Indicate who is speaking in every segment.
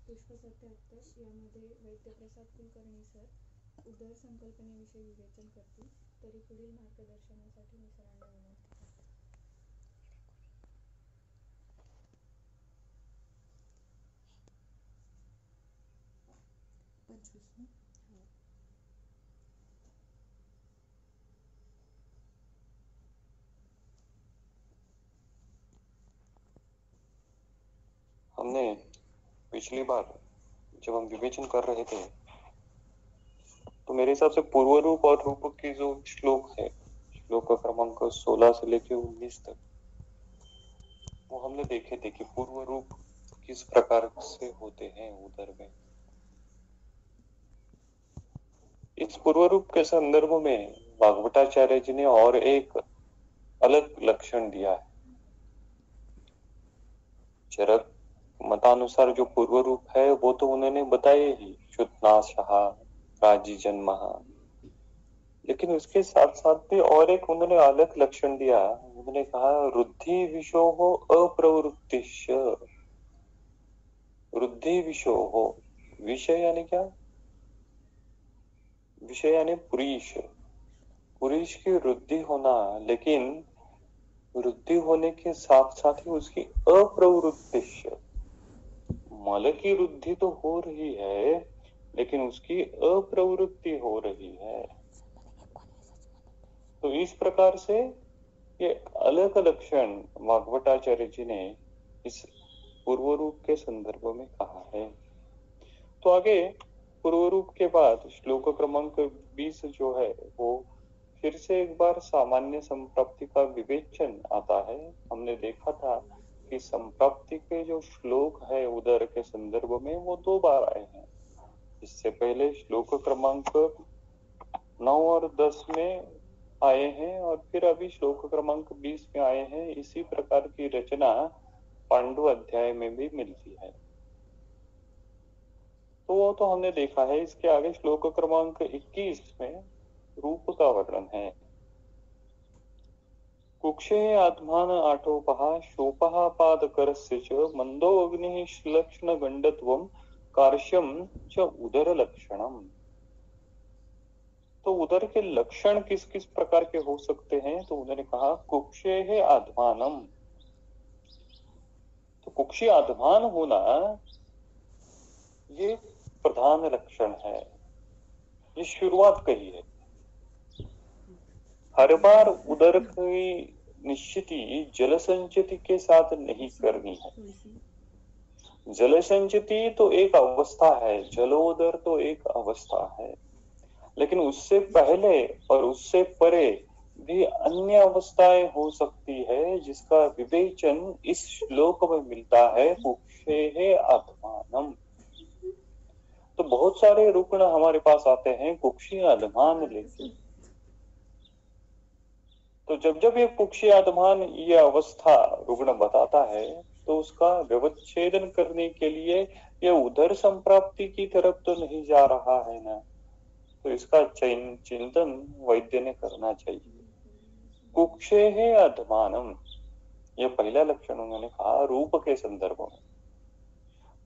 Speaker 1: पुष्प 77 यामध्ये वैद्यप्रसाद कुलकर्णी सर उदर संकल्पनेविषयी विवेचन करतील. तरी पुढील मार्गदर्शनासाठी मी सरांना विनंती करते.
Speaker 2: 25
Speaker 3: हमने पिछली बार जब हम विवेचन कर रहे थे तो मेरे हिसाब से पूर्व रूप और रूप के जो श्लोक है, श्लोक क्रमांक 16 से लेकर 19 तक, वो हमने देखे थे कि पूर्व रूप किस प्रकार से होते हैं उदर में। इस पूर्व रूप के संदर्भ में भागवताचार्य जी ने और एक अलग लक्षण दिया है। चरक मतानुसार जो पूर्व रूप है वो तो उन्होंने बताए ही, शुद्धनाशः, राजी जन्मः, लेकिन उसके साथ साथ भी और एक उन्होंने अलग लक्षण दिया। उन्होंने कहा रुद्धि विशोः अप्रवृत्तिश्च। रुद्धि विशोः, विषय यानी क्या? विषय यानी पुरीश, पुरीश की वृद्धि होना, लेकिन वृद्धि होने के साथ साथ ही उसकी अप्रवृत्तिश्च, मल की वृद्धि तो हो रही है लेकिन उसकी अप्रवृत्ति हो रही है। तो इस प्रकार से ये अलग लक्षण भागवताचार्य जी ने इस पूर्व रूप के संदर्भ में कहा है। तो आगे पूर्व रूप के बाद श्लोक क्रमांक 20 जो है वो फिर से एक बार सामान्य संप्राप्ति का विवेचन आता है। हमने देखा था कि संप्राप्ति के जो श्लोक है उदर के संदर्भ में वो 2 बार आए हैं। इससे पहले श्लोक क्रमांक 9 और 10 में आए हैं और फिर अभी श्लोक क्रमांक 20 में आए हैं। इसी प्रकार की रचना पांडु अध्याय में भी मिलती है। तो वो तो हमने देखा है। इसके आगे श्लोक क्रमांक 21 में रूप का वर्णन है। कुक्षे आत्मान आटोपः शोपः पादकरस्य च मंदो अग्निः श्लक्ष्ण गंडत्वम कार्श्यम च उदर लक्षणम। तो उदर के लक्षण किस किस प्रकार के हो सकते हैं? तो उन्होंने कहा कुक्षे है आत्मानम। तो कुक्षी आत्मान होना ये प्रधान लक्षण है, ये शुरुआत कही है। हर बार उदर की निश्चिति जल संचिति के साथ नहीं करनी है। जल संचिति तो एक अवस्था है, जलोदर तो एक अवस्था है, लेकिन उससे पहले और उससे परे भी अन्य अवस्थाएं हो सकती है जिसका विवेचन इस श्लोक में मिलता है। कुक्षेः आत्मानम। तो बहुत सारे रुग्ण हमारे पास आते हैं कुक्षी आत्मान लेके। तो जब जब ये कुक्षी आत्मान ये अवस्था रुग्ण बताता है तो उसका व्यवच्छेदन करने के लिए ये उदर संप्राप्ति की तरफ तो नहीं जा रहा है ना, तो इसका चिंतन वैद्य ने करना चाहिए। कुक्षेः आत्मानम, ये पहला लक्षण उन्होंने कहा रूप के संदर्भ में।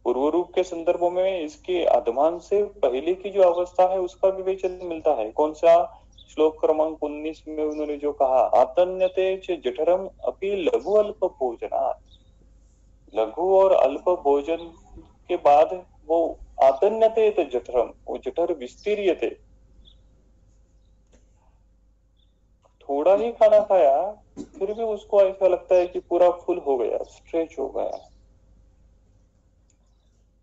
Speaker 3: पूर्व रूप के संदर्भ में इसके आत्मान से पहले की जो अवस्था है उसका विवेचन मिलता है। कौन सा? श्लोक क्रमांक 19 में उन्होंने जो कहा आतन्यते च जठरम अपि लघु अल्प भोजनात्। लघु और अल्प भोजन के बाद वो आतन्यते तो जठरम, वो जठर विस्तीर्यते, थोड़ा ही खाना खाया फिर भी उसको ऐसा लगता है कि पूरा फुल हो गया, स्ट्रेच हो गया।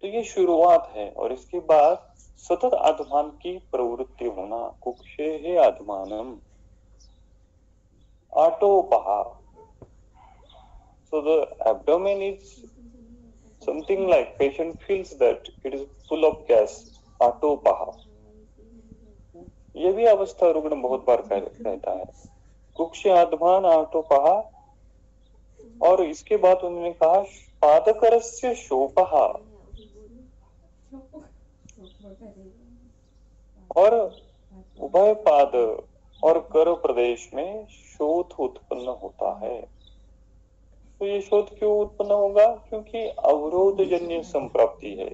Speaker 3: तो ये शुरुआत है और इसके बाद सतत आत्मान की प्रवृत्ति होना। कुक्षेः आत्मानम आटोपः। So the abdomen is something like patient feels that it is full of gas, आटोपः। ये भी अवस्था रुग्ण बहुत बार कहता है कुक्षे आत्मान आटोपः। और इसके बाद उन्होंने कहा पादकरस्य शोपः, और उभय पाद और कर प्रदेश में शोथ उत्पन्न होता है। तो ये शोथ क्यों उत्पन्न होगा? क्योंकि अवरोध जन्य संप्राप्ति है।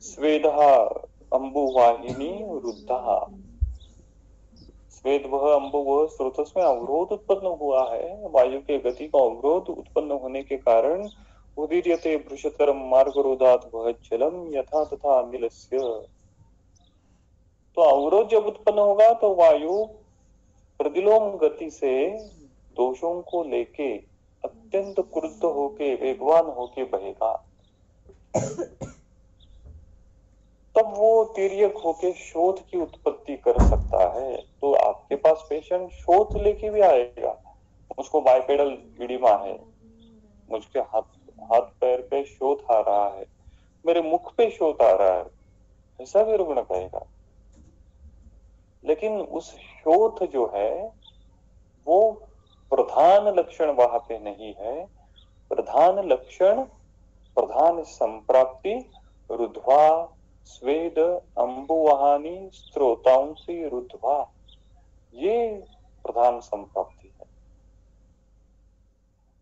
Speaker 3: स्वेदहा अम्बुवाहिनी रुद्धा, स्वेद वह अम्बु वह स्रोतस में अवरोध उत्पन्न हुआ है। वायु के गति का अवरोध उत्पन्न होने के कारण उदीर्यते भृशतरम मार्गरोधात् वह जलम यथा तथा अनिलस्य। तो अवरोध जब उत्पन्न होगा तो वायु प्रतिलोम गति से दोषों को लेके अत्यंत क्रुद्ध होके वेगवान होके बहेगा। तब वो तिर्यक होके शोथ की उत्पत्ति कर सकता है। तो आपके पास पेशेंट शोथ लेके भी आएगा, उसको बाइपेडल इडिमा है, मुझके हाथ पैर पे शोथ आ रहा है, मेरे मुख पे शोथ आ रहा है, ऐसा भी रुग्ण कहेगा। लेकिन उस शोथ जो है वो प्रधान लक्षण वहां पे नहीं है। प्रधान लक्षण, प्रधान संप्राप्ति रुद्ध्वा स्वेद अम्बुवहानी स्त्रोतांसी रुद्ध्वा, ये प्रधान संप्राप्ति है।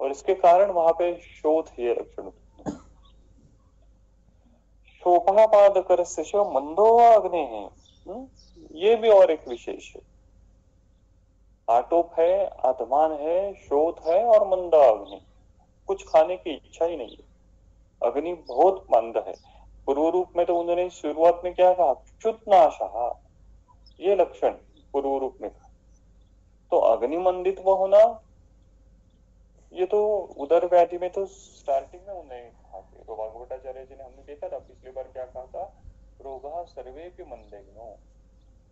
Speaker 3: और इसके कारण वहां पे शोथ ये लक्षण। शोभापादकर से मंदो अग्नि है, ये भी और एक विशेष है। आटोप है, आत्मान है, शोथ है और मंदा अग्नि, कुछ खाने की इच्छा ही नहीं है। अग्नि बहुत मंद है। पूर्व रूप में तो उन्होंने शुरुआत में क्या कहा? क्षुत्नाशा, ये लक्षण पूर्व रूप में था। तो अग्निमंदित होना, ये तो उदर व्याधि में तो स्टार्टिंग में उन्होंने कहा। तो भागवताचार्य जी ने, हमने देखा था पिछली बार क्या कहा था, रोगा सर्वे भी मंदेग्नो।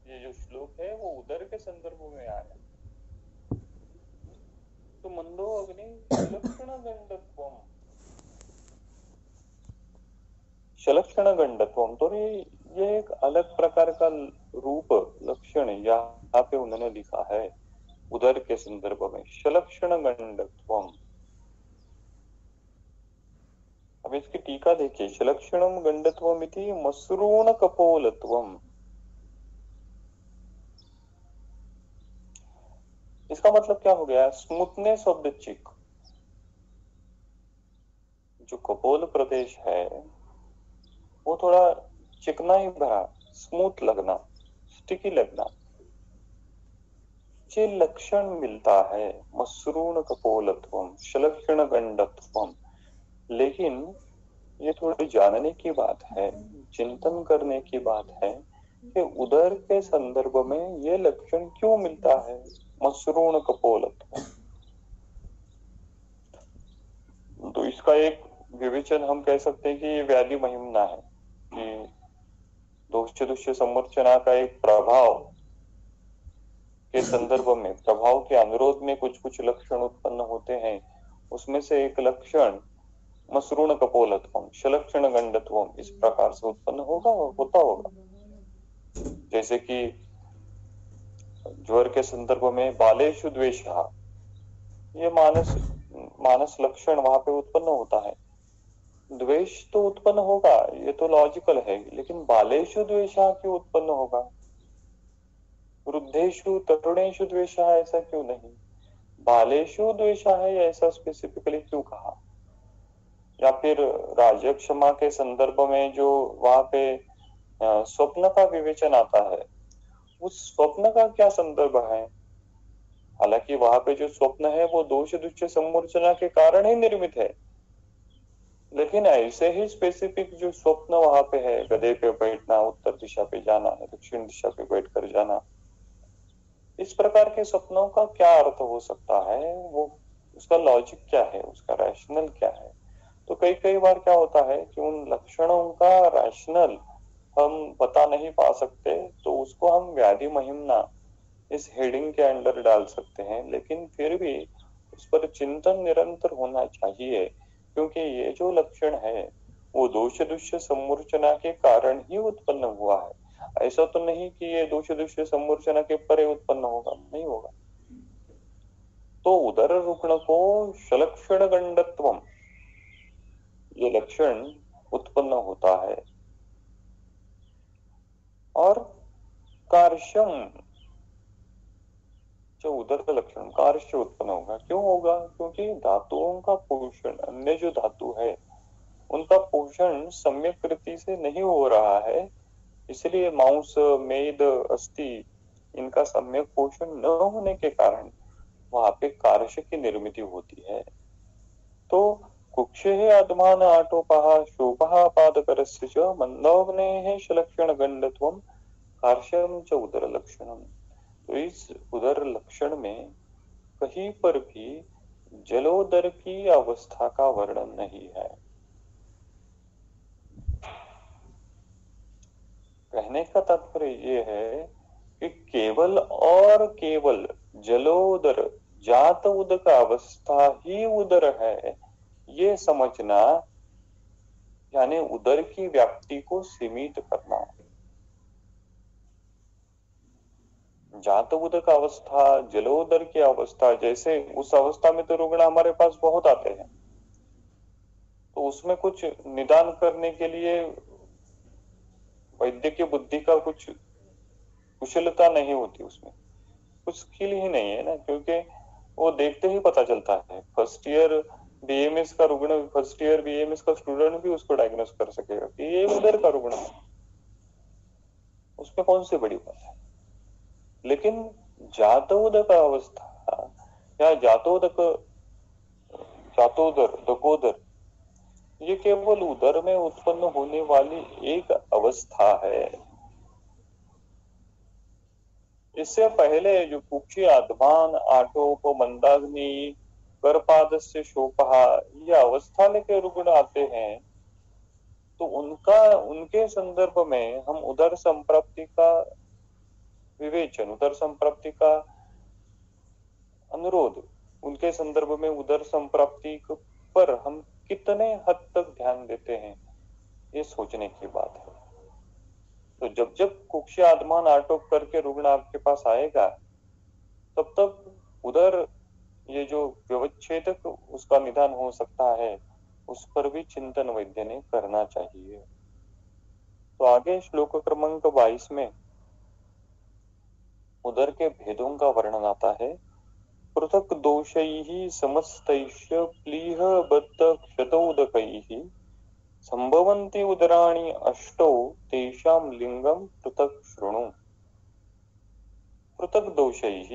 Speaker 3: ये जो श्लोक है वो उदर के संदर्भ में आया। तो मंदो अग्नि शलक्षण गंडत्वम, शलक्षण गंडत्वम, तो ये एक अलग प्रकार का रूप लक्षण यहाँ पे उन्होंने लिखा है उदर के संदर्भ में, शलक्षण गंडत्वम। अब इसकी टीका देखिए, शलक्षणम गंडत्वम इति मसरूण कपोलत्वम। इसका मतलब क्या हो गया? स्मूथनेस ऑफ द चिक, जो कपोल प्रदेश है वो थोड़ा चिकना ही भरा, स्मूथ लगना, स्टिकी लगना, ये लक्षण मिलता है मसरूण कपोलत्वम शलक्षण गंडत्वम। लेकिन ये थोड़ी जानने की बात है, चिंतन करने की बात है कि उदर के संदर्भ में ये लक्षण क्यों मिलता है मसरूण कपोलत्वम। तो इसका एक विवेचन हम कह सकते हैं कि ये व्याधि महिमना है, कि दोष्य दुष्य समर्चना का एक प्रभाव के संदर्भ में, प्रभाव के अनुरोध में कुछ कुछ लक्षण उत्पन्न होते हैं। उसमें से एक लक्षण मसरूण कपोलत्वम शलक्षण गंडत्वम इस प्रकार से उत्पन्न होता होगा। जैसे कि ज्वर के संदर्भ में बालेषु द्वेषः, ये मानस लक्षण वहां पे उत्पन्न होता है। द्वेष तो उत्पन्न होगा, ये तो लॉजिकल है, लेकिन बालेषु द्वेषः क्यों उत्पन्न होगा? वृद्धेषु तरुणेषु द्वेषः ऐसा क्यों नहीं? बालेषु द्वेषः है ऐसा स्पेसिफिकली क्यों कहा? या फिर राजक्षमा के संदर्भ में जो वहां पे स्वप्न का विवेचन आता है, उस स्वप्न का क्या संदर्भ है? हालांकि वहां पे जो स्वप्न है वो दोष दुष्य सम्मूर्छना के कारण ही निर्मित है, लेकिन ऐसे ही स्पेसिफिक जो स्वप्न वहां पे है, गधे पे बैठना, उत्तर दिशा पे जाना, दक्षिण दिशा पे बैठ कर जाना, इस प्रकार के स्वप्नों का क्या अर्थ हो सकता है? वो उसका लॉजिक क्या है, उसका रैशनल क्या है? तो कई बार क्या होता है कि उन लक्षणों का रैशनल हम बता नहीं पा सकते, तो उसको हम व्याधि महिमना इस हेडिंग के अंडर डाल सकते हैं। लेकिन फिर भी उस पर चिंतन निरंतर होना चाहिए, क्योंकि ये जो लक्षण है वो दोष दुष्य सम्मूर्छना के कारण ही उत्पन्न हुआ है। ऐसा तो नहीं कि ये दोष दुष्य सम्मूर्छना के परे उत्पन्न होगा, नहीं होगा। तो उदर रुग्ण को शलक्षण गंडत्वम ये लक्षण उत्पन्न होता है। और कार्शम, जो उदर लक्षण कार्य उत्पन्न होगा। क्यों होगा? क्योंकि धातुओं का पोषण, अन्य जो धातु है उनका पोषण सम्यक रीति से नहीं हो रहा है, इसलिए मांस, मेद, अस्थि इनका सम्यक पोषण न होने के कारण वहां पे कार्य की निर्मित होती है। तो कुक्षेः आत्मान आटोपः शोभः पादकरस्य च मंदोग्नेः शलक्षण गंडत्वम कार्श्यम च उदर लक्षणम। तो इस उदर लक्षण में कहीं पर भी जलोदर की अवस्था का वर्णन नहीं है। कहने का तात्पर्य ये है कि केवल और केवल जलोदर जात उदक अवस्था ही उदर है, ये समझना यानी उदर की व्याप्ति को सीमित करना। जात उदक अवस्था, जलोदर की अवस्था, जैसे उस अवस्था में तो रुग्ण हमारे पास बहुत आते हैं, तो उसमें कुछ निदान करने के लिए वैद्य की बुद्धि का कुछ कुशलता नहीं होती, उसमें कुछ स्किल ही नहीं है ना, क्योंकि वो देखते ही पता चलता है। फर्स्ट ईयर बीएमएस का रुग्ण, फर्स्ट ईयर बीएमएस का स्टूडेंट भी उसको डायग्नोस कर सकेगा कि ये उदर का रुग्ण है, उसमें कौन सी बड़ी बात है। लेकिन जातोदक अवस्था या जातोदर, दकोदर, ये केवल उदर में उत्पन्न होने वाली एक अवस्था है। इससे पहले जो कुक्षी आत्मान आटोप मंदाग्नि गर्पादस्य शोपहा ये अवस्था लेके रुग्ण आते हैं, तो उनके संदर्भ में हम उदर संप्राप्ति का विवेचन, उदर संप्राप्ति का अनुरोध, उनके संदर्भ में उदर संप्राप्ति पर हम कितने हद तक ध्यान देते हैं, ये सोचने की बात है। तो जब जब कुक्षी आत्मान आटोप करके रुग्ण आपके पास आएगा, तब तक उधर ये जो व्यवच्छेदक उसका निदान हो सकता है, उस पर भी चिंतन वैद्य ने करना चाहिए। तो आगे श्लोक क्रमांक 22 में उदर के भेदों का वर्णन आता है। पृथक दोषैः समस्तैश्च प्लीह बद्ध क्षतोदकैः संभवन्ति उदराणि अष्टौ तेषां लिंगम पृथक शृणु। पृथक दोषैः,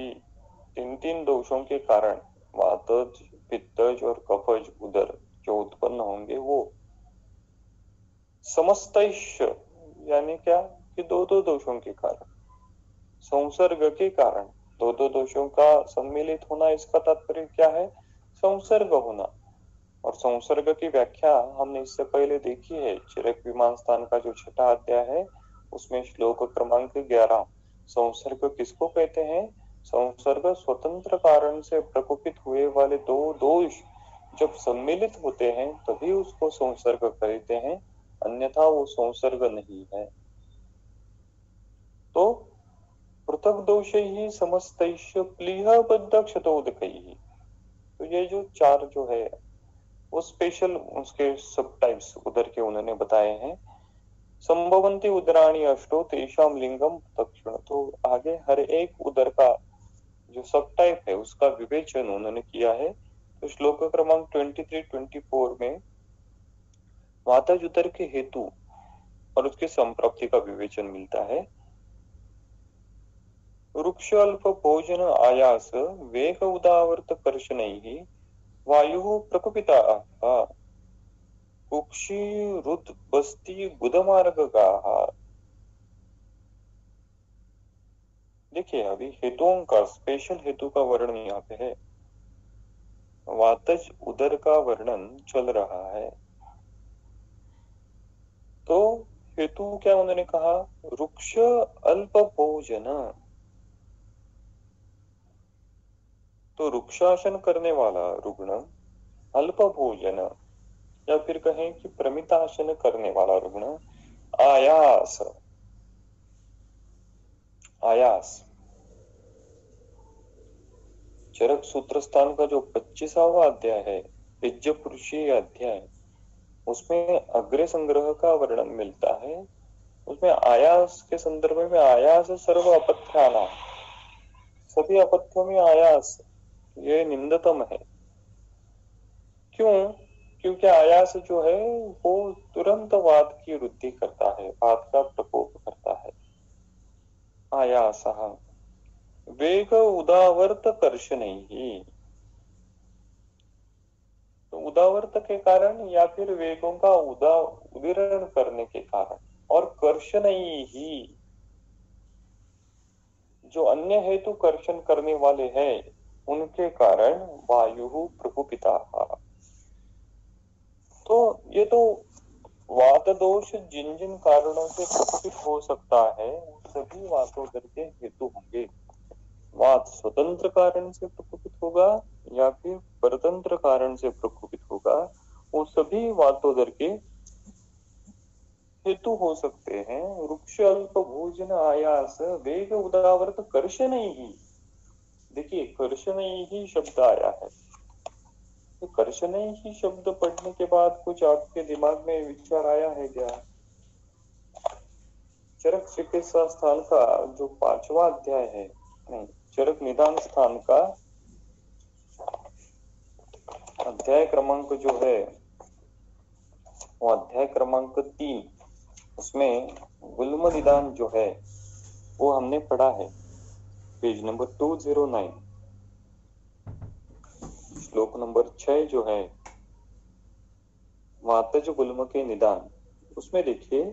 Speaker 3: तीन दोषों के कारण वातज, पित्तज और कफज उदर जो उत्पन्न होंगे, वो समस्तैश्च यानी क्या कि दो दोषों के कारण, संसर्ग के कारण, दो दोषों का सम्मिलित होना, इसका तात्पर्य क्या है? संसर्ग होना। और संसर्ग की व्याख्या हमने इससे पहले देखी है, चिरक विमान स्थान का जो 6वां अध्याय है उसमें श्लोक क्रमांक 11। संसर्ग किसको कहते हैं? संसर्ग स्वतंत्र कारण से प्रकोपित हुए वाले दो दोष जब सम्मिलित होते हैं तभी उसको संसर्ग कहते हैं, अन्यथा वो संसर्ग नहीं है। तो पृथक दोषैः समस्तैश्च प्लीह बद्ध क्षतोदकैः, तो ये जो 4 जो है वो स्पेशल उसके सब टाइप्स उदर के उन्होंने बताए हैं। संभवन्ति उदराणि अष्टो तेषां लिंगम तक्षण, तो आगे हर एक उदर का जो सब टाइप है उसका विवेचन उन्होंने किया है। तो श्लोक क्रमांक 23-24 में वातज उदर के हेतु और उसके संप्राप्ति का विवेचन मिलता है। वृक्ष अल्प भोजन आयास वेग उदावर्त कर्षणैः वायु प्रकुपिता कुक्षी रुद बस्ती गुदमार्ग गाः। देखिए अभी हेतुओं का, स्पेशल हेतु का वर्णन यहाँ पे है। वातज उदर का वर्णन चल रहा है, तो हेतु क्या उन्होंने कहा? वृक्ष अल्प भोजन, तो वृक्षासन करने वाला रुग्ण, अल्प भोजन या फिर कहें कि प्रमितासन करने वाला रुग्ण, आयास, आयास। चरक सूत्र स्थान का जो 25वां अध्याय है, यज्ञ पुरुषीय अध्याय, उसमें अग्रे संग्रह का वर्णन मिलता है। उसमें आयास के संदर्भ में आयास सर्व अपत्यानां, सभी अपथ्यों में आयास ये निंदतम है। क्यों? क्योंकि आयास जो है वो तुरंत वाद की वृद्धि करता है, वाद का प्रकोप करता है। आयास वेग उदावर्त कर्षणैः, तो उदावर्त के कारण या फिर वेगों का उदीर्ण करने के कारण, और कर्षणैः जो अन्य हेतु कर्षण करने वाले हैं उनके कारण वायु प्रकुपिता। तो ये तो वात दोष जिन जिन कारणों से प्रकुपित हो सकता है सभी वातोदर के हेतु होंगे। वात स्वतंत्र कारण से प्रकुपित होगा या फिर परतंत्र कारण से प्रकुपित होगा, वो सभी वातोदर के हेतु हो सकते हैं। वृक्ष अल्प भोजन आयास वेग उदावर्त कर्षणैः, देखिए कर्षणैः शब्द आया है, तो कर्षणैः शब्द पढ़ने के बाद कुछ आपके दिमाग में विचार आया है क्या? चरक चिकित्सा स्थान का जो 5वां अध्याय है, नहीं, चरक निदान स्थान का अध्याय क्रमांक जो है वो अध्याय क्रमांक 3, उसमें गुल्म निदान जो है वो हमने पढ़ा है, पेज नंबर 209, श्लोक नंबर 6 जो है वातज गुल्म के निदान, उसमें देखिए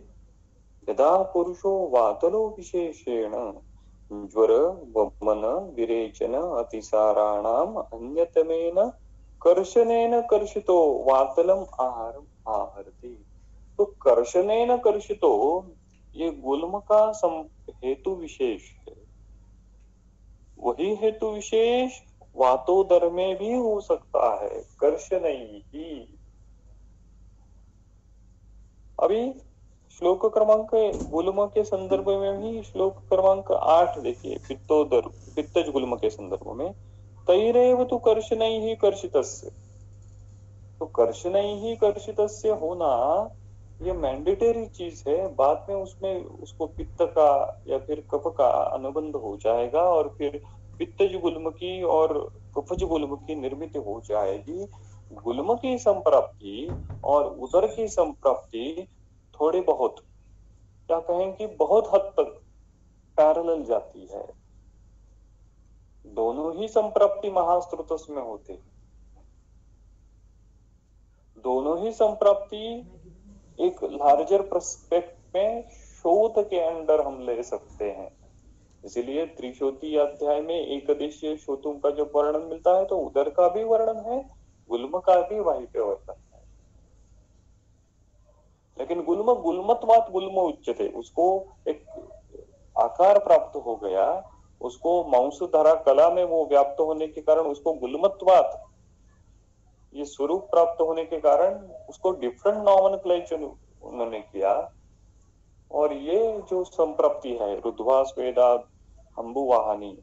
Speaker 3: यदा पुरुषो वातलो विशेषेण ज्वर वमन विरेचन अतिसाराणाम अन्यतमेन कर्षणेन कर्षितो वातलम आहारम आहरति। तो कर्षणेन कर्षितो ये गुल्म का हेतु विशेष है, वही हेतु विशेष वातोदर में भी हो सकता है, कर्षणैः। अभी श्लोक क्रमांक गुल्म के संदर्भ में भी श्लोक क्रमांक 8 देखिए, पित्तोदर पित्तज गुल्म के संदर्भ में तैरेव तु कर्षणैः कर्षितस्य, तो कर्षणैः कर्षितस्य होना ये मैंडेटरी चीज है, बाद में उसमें उसको पित्त का या फिर कफ का अनुबंध हो जाएगा और फिर पित्तज गुल्म की और कफज गुल्म की निर्मित हो जाएगी। गुल्म की संप्राप्ति और उदर की संप्राप्ति थोड़ी बहुत, क्या कहें कि बहुत हद तक पैरेलल जाती है। दोनों ही संप्राप्ति महास्त्रोतस में होते, दोनों ही संप्राप्ति एक लार्जर पर्सपेक्ट में शोध के अंडर हम ले सकते हैं। इसीलिए त्रिशोती अध्याय में एकदेशीय शोतों का जो वर्णन मिलता है तो उदर का भी वर्णन है, गुल्म का भी वहीं पे वर्णन है। लेकिन गुल्म गुल्मत्वात् गुल्म उच्यते, उसको एक आकार प्राप्त हो गया, उसको मांसधारा कला में वो व्याप्त होने के कारण उसको गुल्मत्वात् ये स्वरूप प्राप्त होने के कारण उसको डिफरेंट नॉमेनक्लेचर उन्होंने किया। और ये जो संप्राप्ति है रुद्वा स्वेदा अंबुवाहानी,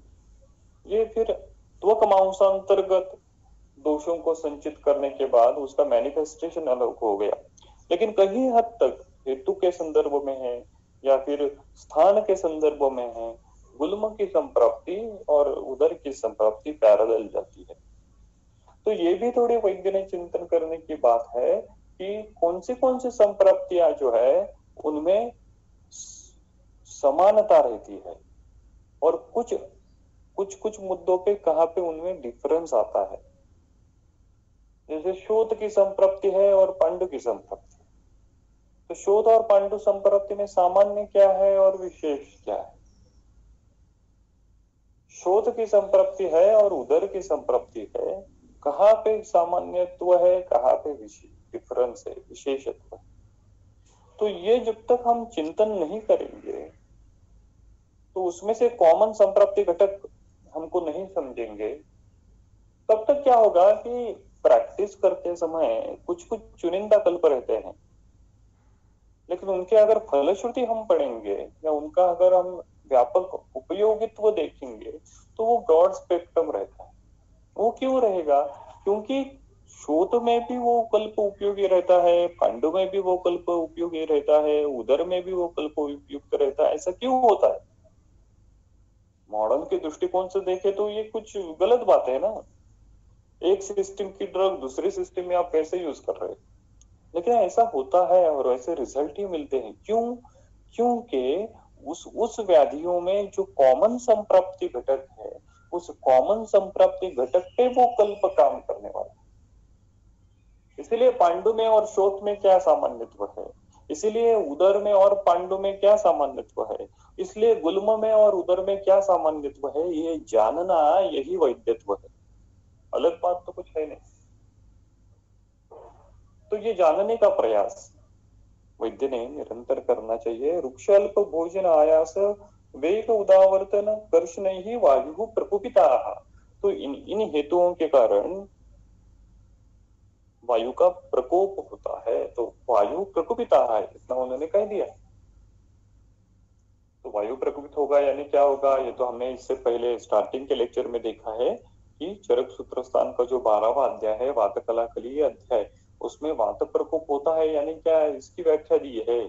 Speaker 3: ये फिर त्वक मांसांतर्गत दोषों को संचित करने के बाद उसका मैनिफेस्टेशन अलग हो गया। लेकिन कहीं हद तक हेतु के संदर्भ में है या फिर स्थान के संदर्भ में है, गुल्म की संप्राप्ति और उदर की संप्राप्ति पैरेलल जाती है। तो ये भी थोड़ी वैज्ञानिक चिंतन करने की बात है कि कौन सी संप्राप्तियां जो है उनमें समानता रहती है और कुछ मुद्दों पे कहाँ पे उनमें डिफरेंस आता है। जैसे शोध की संप्राप्ति है और पांडु की संप्राप्ति, तो शोध और पांडु संप्राप्ति में सामान्य क्या है और विशेष क्या है? शोध की संप्राप्ति है और उदर की संप्राप्ति है, कहाँ पे सामान्यत्व है, कहाँ पे डिफरेंस है, विशेषत्व है। तो ये जब तक हम चिंतन नहीं करेंगे तो उसमें से कॉमन संप्राप्ति घटक हमको नहीं समझेंगे, तब तक क्या होगा कि प्रैक्टिस करते समय कुछ चुनिंदा कल्प रहते हैं, लेकिन उनके अगर फलश्रुति हम पढ़ेंगे या उनका अगर हम व्यापक उपयोगित्व देखेंगे तो वो ब्रॉड स्पेक्ट्रम रहता है। वो क्यों रहेगा? क्योंकि शोध में भी वो कल्प उपयोगी रहता है, पांडु में भी वो कल्प उपयोगी रहता है, उदर में भी वो कल्प उपयुक्त रहता है। ऐसा क्यों होता है? मॉडर्न के दृष्टिकोण से देखे तो ये कुछ गलत बात है ना। एक सिस्टम की ड्रग दूसरे सिस्टम में आप कैसे यूज कर रहे हैं, लेकिन ऐसा होता है और ऐसे रिजल्ट ही मिलते हैं। क्यों? क्योंकि उस व्याधियों में जो कॉमन संप्राप्ति घटक है, उस कॉमन संप्राप्ति घटक पे वो कल्प काम करने वाला। इसीलिए पांडु में और शोथ में क्या सामान्यत्व है, इसीलिए उदर में और पांडु में क्या सामान्यत्व है, इसलिए गुल्म में और उदर में क्या सामान्यत्व है, ये जानना यही वैद्यत्व है। अलग बात तो कुछ है नहीं। तो ये जानने का प्रयास वैद्य ने निरंतर करना चाहिए। वृक्षाल्प भोजन आयास वेग उदावर्तन कर्षण ही वायु प्रकोपिता। तो इन हेतुओं के कारण वायु का प्रकोप होता है, तो वायु प्रकोपिता है, इतना उन्होंने कह दिया। तो वायु प्रकोपित होगा यानी क्या होगा, ये तो हमने इससे पहले स्टार्टिंग के लेक्चर में देखा है कि चरक सूत्र स्थान का जो 12वां अध्याय है वात कलाकली अध्याय, उसमें वात प्रकोप होता है यानी क्या, इसकी व्याख्या दी है।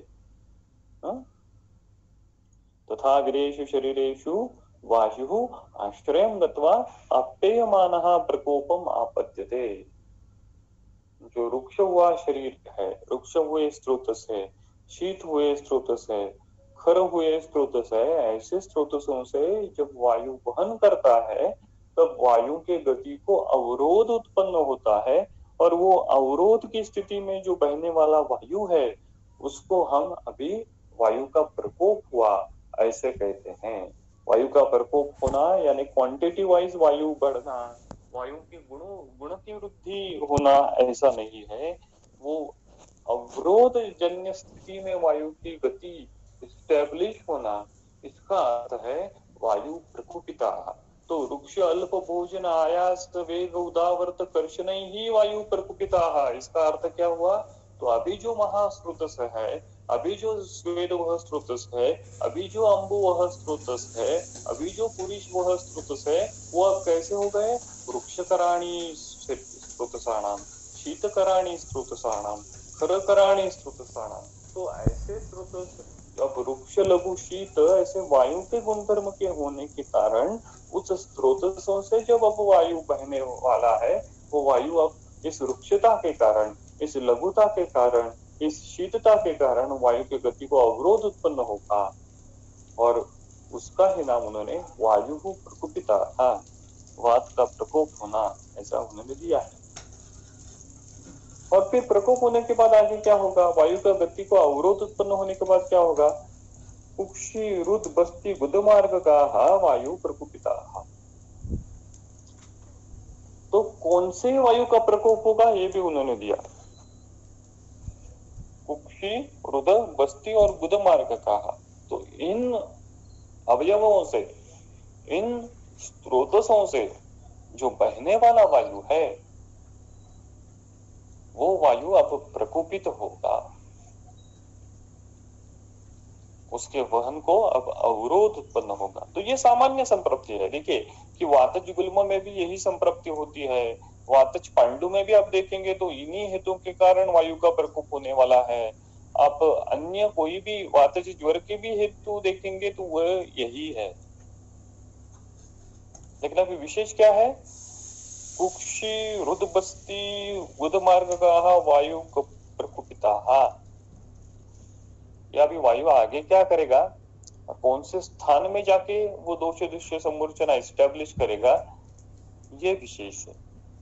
Speaker 3: तथा वीरेषु शरीरेषु वायु आश्रयं गत्वा आप्ययमानः प्रकोपम आपद्यते। जो रुक्ष हुआ शरीर है, रुक्ष हुए स्रोतस है, शीत हुए स्रोतस है, खर हुए स्रोतस है, ऐसे स्रोतसों से जब वायु वहन करता है तब वायु के गति को अवरोध उत्पन्न होता है, और वो अवरोध की स्थिति में जो बहने वाला वायु है उसको हम अभी वायु का प्रकोप हुआ ऐसे कहते हैं। वायु का प्रकोप होना यानी क्वांटिटी वाइज वायु बढ़ना, वायु के गुण की वृद्धि होना ऐसा नहीं है। वो अवरोध जन्य स्थिति में वायु की गति स्टैब्लिश होना, इसका अर्थ है वायु प्रकोपिता। तो वृक्ष अल्प भोजन आयास वेग उदावर्त कर्षण ही वायु प्रकोपिता। इसका अर्थ क्या हुआ, तो अभी जो महास्रोतस है, अभी जो स्वेद वह स्रोतस है, अभी जो अम्बु वह स्रोतस है, अभी जो पुरुष वह स्रोतस है, वो अब कैसे हो गए, वृक्षकराणी स्रोतसाणाम, शीतकराणी स्रोतसाणाम, खरकराणी स्रोतसाणाम। तो ऐसे स्रोतस, अब वृक्ष लघु शीत ऐसे वायु के गुणधर्म के होने के कारण उस स्रोतसों से जब अब वायु बहने वाला है, वो वायु अब इस वृक्षता के कारण, इस लघुता के कारण, इस शीतता के कारण वायु की गति को अवरोध उत्पन्न होगा, और उसका ही नाम उन्होंने वायु प्रकोपिता, वात का प्रकोप होना ऐसा उन्होंने दिया है। और फिर प्रकोप होने के बाद आगे क्या होगा, वायु का गति को अवरोध उत्पन्न होने के बाद क्या होगा, कुक्षी रुद बस्ती बुध मार्ग का वायु प्रकोपिता। तो कौन से वायु का प्रकोप होगा ये भी उन्होंने दिया। कुक्षी रुद बस्ती और बुध मार्ग का, तो इन अवयवों से, इन स्रोतसों से जो बहने वाला वायु है वो वायु अब प्रकोपित होगा, उसके वहन को अब अवरोध उत्पन्न होगा। तो ये सामान्य संप्रप्ति है। देखिए कि वातज गुल्म में भी यही संप्रप्ति होती है, वातज पांडु में भी आप देखेंगे तो इन्हीं हेतुओं के कारण वायु का प्रकोप होने वाला है। आप अन्य कोई भी वातज ज्वर के भी हेतु देखेंगे तो वह यही है। लेकिन अभी विशेष क्या है, कुक्षी रुद बस्ती बुध मार्ग का वायु प्रकोपिता। या भी वायु आगे क्या करेगा, कौन से स्थान में जाके वो दोष दृश्य समूर्चना एस्टेब्लिश करेगा, ये विशेष है।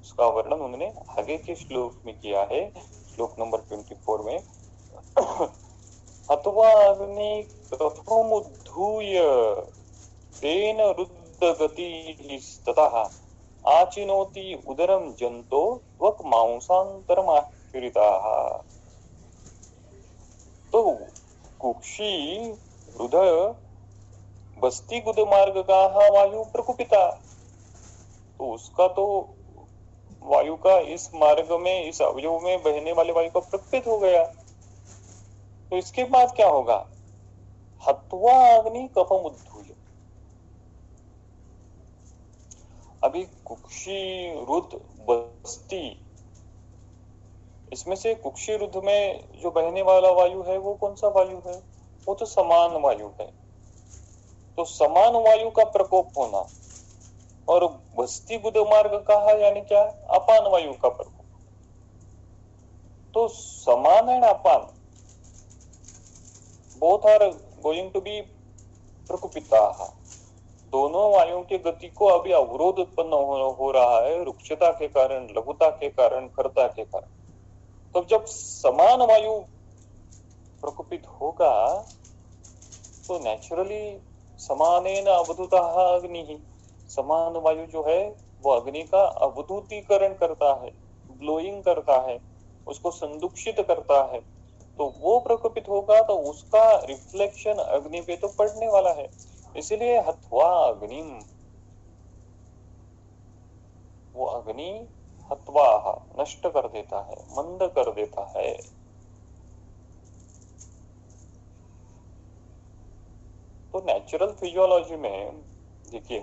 Speaker 3: उसका वर्णन उन्होंने आगे के श्लोक में किया है, श्लोक नंबर 24 में। अथवा अग्नि कफमुद्धूय तेन रुद्ध गति ततः आचिनोति उदरम जंतो त्वक मांसांतरमाश्रिताः। तो कुक्षी रुद बस्ती गुद मार्ग का वायु प्रकोपिता, तो उसका तो वायु का इस मार्ग में, इस अवयव में बहने वाले वायु का प्रकोपित हो गया। तो इसके बाद क्या होगा, हत्वा अग्नि कफम उद्धूय। अभी कुक्षी रुद बस्ती, इसमें से कुक्षी रुद्ध में जो बहने वाला वायु है वो कौन सा वायु है, वो तो समान वायु है। तो समान वायु का प्रकोप होना, और बस्ती बुध मार्ग कहा यानी क्या, अपान वायु का प्रकोप। तो समान एंड अपान both are going to be प्रकुपिता। दोनों वायुओं की गति को अभी अवरोध उत्पन्न हो रहा है, रुक्षता के कारण, लघुता के कारण, खरता के कारण। तो जब समान वायु प्रकुपित होगा तो नेचुरली समानेन अवधूतः अग्नि, समान वायु जो है वो अग्नि का अवधूतीकरण करता है, ब्लोइंग करता है, उसको संदूषित करता है। तो वो प्रकोपित होगा तो उसका रिफ्लेक्शन अग्नि पे तो पड़ने वाला है। इसलिए हत्वा अग्नि, वो अग्नि हत्वा नष्ट कर देता है, मंद कर देता है। तो नेचुरल फिजियोलॉजी में देखिए,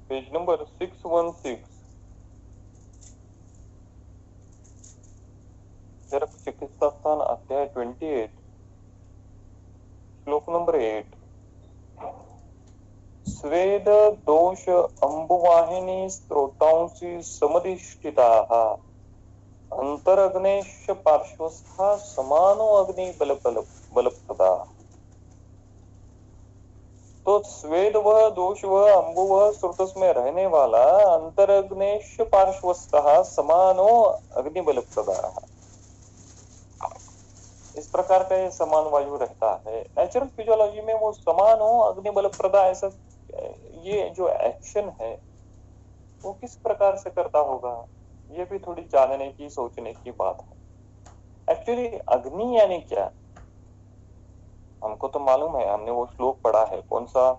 Speaker 3: पेज नंबर 616, चरक चिकित्सा स्थान अध्याय 28, श्लोक नंबर 8, स्वेद दोष अंबुवाहिनी स्त्रोतांसी समधिष्ठिताः अंतरग्नेश पार्श्वस्था समानो अग्नि बलप्रदा। तो स्वेद वह, दोष वह, अंबु वह, स्रोतस में रहने वाला, अंतरग्नेश पार्श्वस्थः समानो अग्नि बलप्रदा। इस प्रकार का ये समान वायु रहता है। नेचुरल फिजियोलॉजी में वो समान हो अग्नि बलप्रदा, ऐसा ये जो एक्शन है वो किस प्रकार से करता होगा, ये भी थोड़ी जानने की, सोचने की बात है। एक्चुअली अग्नि यानी क्या, हमको तो मालूम है, हमने वो श्लोक पढ़ा है, कौन सा,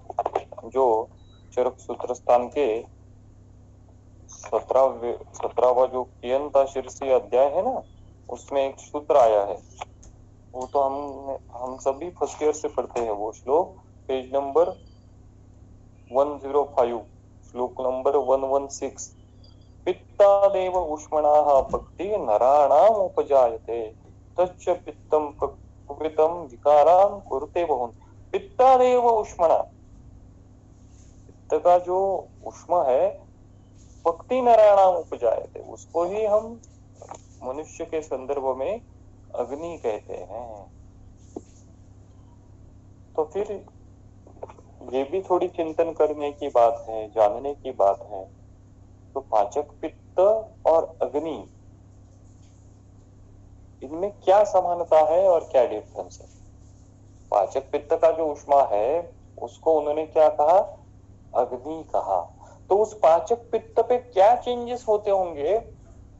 Speaker 3: जो चरक सूत्र स्थान के 17वां जो कियंता शीर्षी अध्याय है ना, उसमें एक सूत्र आया है, वो तो हम सभी फर्स्ट ईयर से पढ़ते हैं वो श्लोक, पेज नंबर 105, श्लोक नंबर 116, पित्तादेव उष्मणाः भक्ति नराणाम उपजायते तच्च पित्तम प्रकृतम विकारान कुरुते बहुन। पित्तादेव उष्मणा, पित्त का जो उष्मा है, भक्ति नराणाम उपजायते, उसको ही हम मनुष्य के संदर्भ में अग्नि कहते हैं। तो फिर ये भी थोड़ी चिंतन करने की बात है, जानने की बात है। तो पाचक पित्त और अग्नि, इनमें क्या समानता है और क्या डिफरेंस है। पाचक पित्त का जो उष्मा है उसको उन्होंने क्या कहा, अग्नि कहा। तो उस पाचक पित्त पे क्या चेंजेस होते होंगे,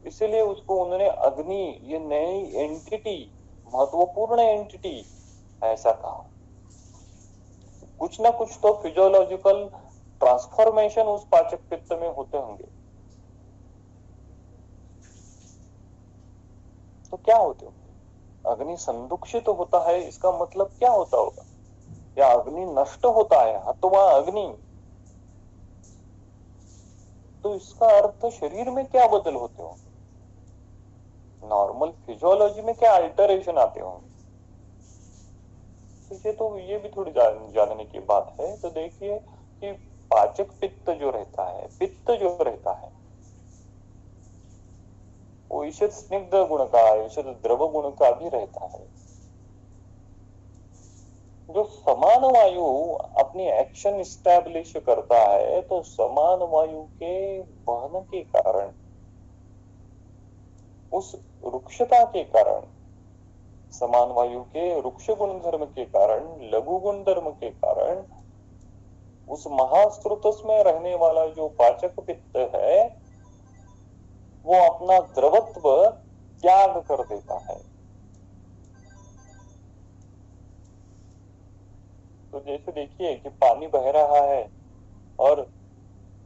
Speaker 3: इसीलिए उसको उन्होंने अग्नि, ये नई एंटिटी, महत्वपूर्ण एंटिटी ऐसा कहा। कुछ ना कुछ तो फिजियोलॉजिकल ट्रांसफॉर्मेशन उस पाचक पित्त में होते होंगे। तो क्या होते होंगे, अग्नि संदूषित होता है, इसका मतलब क्या होता होगा, या अग्नि नष्ट होता है, हत्वा अग्नि, तो इसका अर्थ शरीर में क्या बदल होते होंगे, नॉर्मल फिजियोलॉजी में क्या अल्टरेशन आते होंगे। तो ये भी थोड़ी जानने की बात है। तो देखिए कि पाचक पित्त जो रहता है, पित्त जो रहता है, वो ईषद स्निग्ध गुण का, ईषद द्रव गुण का भी रहता है। जो समान वायु अपनी एक्शन इस्टेब्लिश करता है, तो समान वायु के बहन के कारण, उस रुक्षता के कारण, समान वायु के रुक्ष गुण धर्म के कारण, लघु गुण धर्म के कारण, उस महास्रोतस में रहने वाला जो पाचक पित्त है वो अपना द्रवत्व त्याग कर देता है। तो जैसे देखिए कि पानी बह रहा है और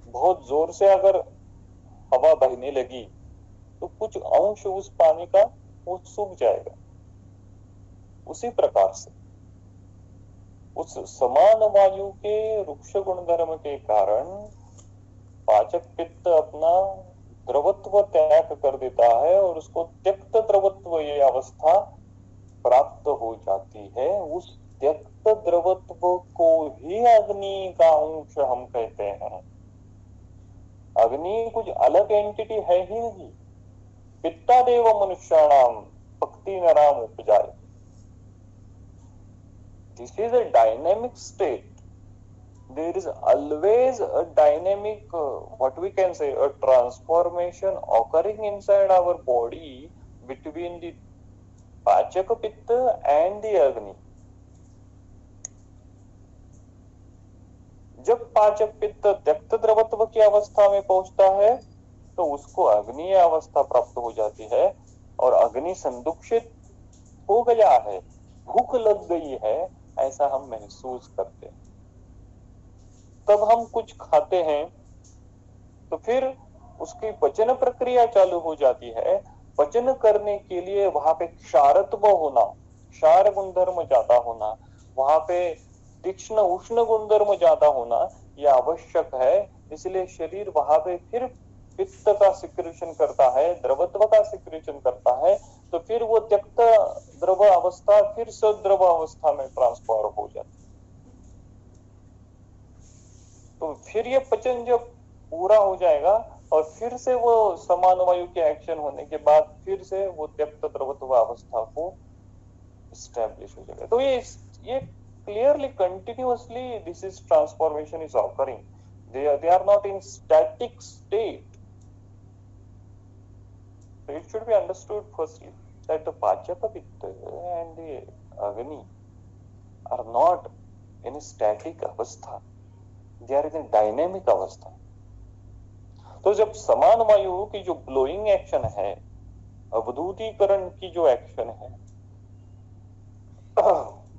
Speaker 3: बहुत जोर से अगर हवा बहने लगी तो कुछ अंश उस पानी का वो सूख जाएगा। उसी प्रकार से उस समान वायु के रुक्ष गुण धर्म के कारण पाचक पित्त अपना द्रवत्व त्याग कर देता है और उसको त्यक्त द्रवत्व ये अवस्था प्राप्त हो जाती है। उस त्यक्त द्रवत्व को ही अग्नि का अंश हम कहते हैं। अग्नि कुछ अलग एंटिटी है ही नहीं। पित्तादेव मनुष्याणाम भक्ति नराम उपजाय। This is a dynamic state. There is always a dynamic, what we can say, a transformation occurring inside our body between the Pachaka Pitta and the Agni. जब पाचक पित्त त्यक्त द्रवत्व की अवस्था में पहुंचता है तो उसको अग्नि अवस्था प्राप्त हो जाती है और अग्नि संदुक्षित हो गया है, भूख लग गई है, ऐसा हम महसूस करते हैं। तब हम कुछ खाते हैं तो फिर उसकी पचन प्रक्रिया चालू हो जाती है। पचन करने के लिए वहां पे क्षारत्व होना, क्षार गुणधर्म ज्यादा होना, वहां पे तीक्ष्ण उष्ण गुणधर्म ज्यादा होना यह आवश्यक है। इसलिए शरीर वहां पे फिर पित्त का सिक्रेशन करता है, द्रवत्व का सिक्रेशन करता है, तो फिर वो त्यक्त द्रव अवस्था फिर सद्रव अवस्था में ट्रांसफर हो जाती है। तो फिर ये पचन जब पूरा हो जाएगा और फिर से वो समान वायु के एक्शन होने के बाद फिर से वो त्यक्त द्रवत्व अवस्था को एस्टेब्लिश हो जाएगा। तो ये clearly continuously this is transformation is occurring. They are not in static state. So it should be understood firstly that the Pachaka Pitta and the Agni are not in a static अवस्था. They are in a dynamic अवस्था. तो जब समान वायु की जो blowing action है, अवधूतीकरण की जो एक्शन है,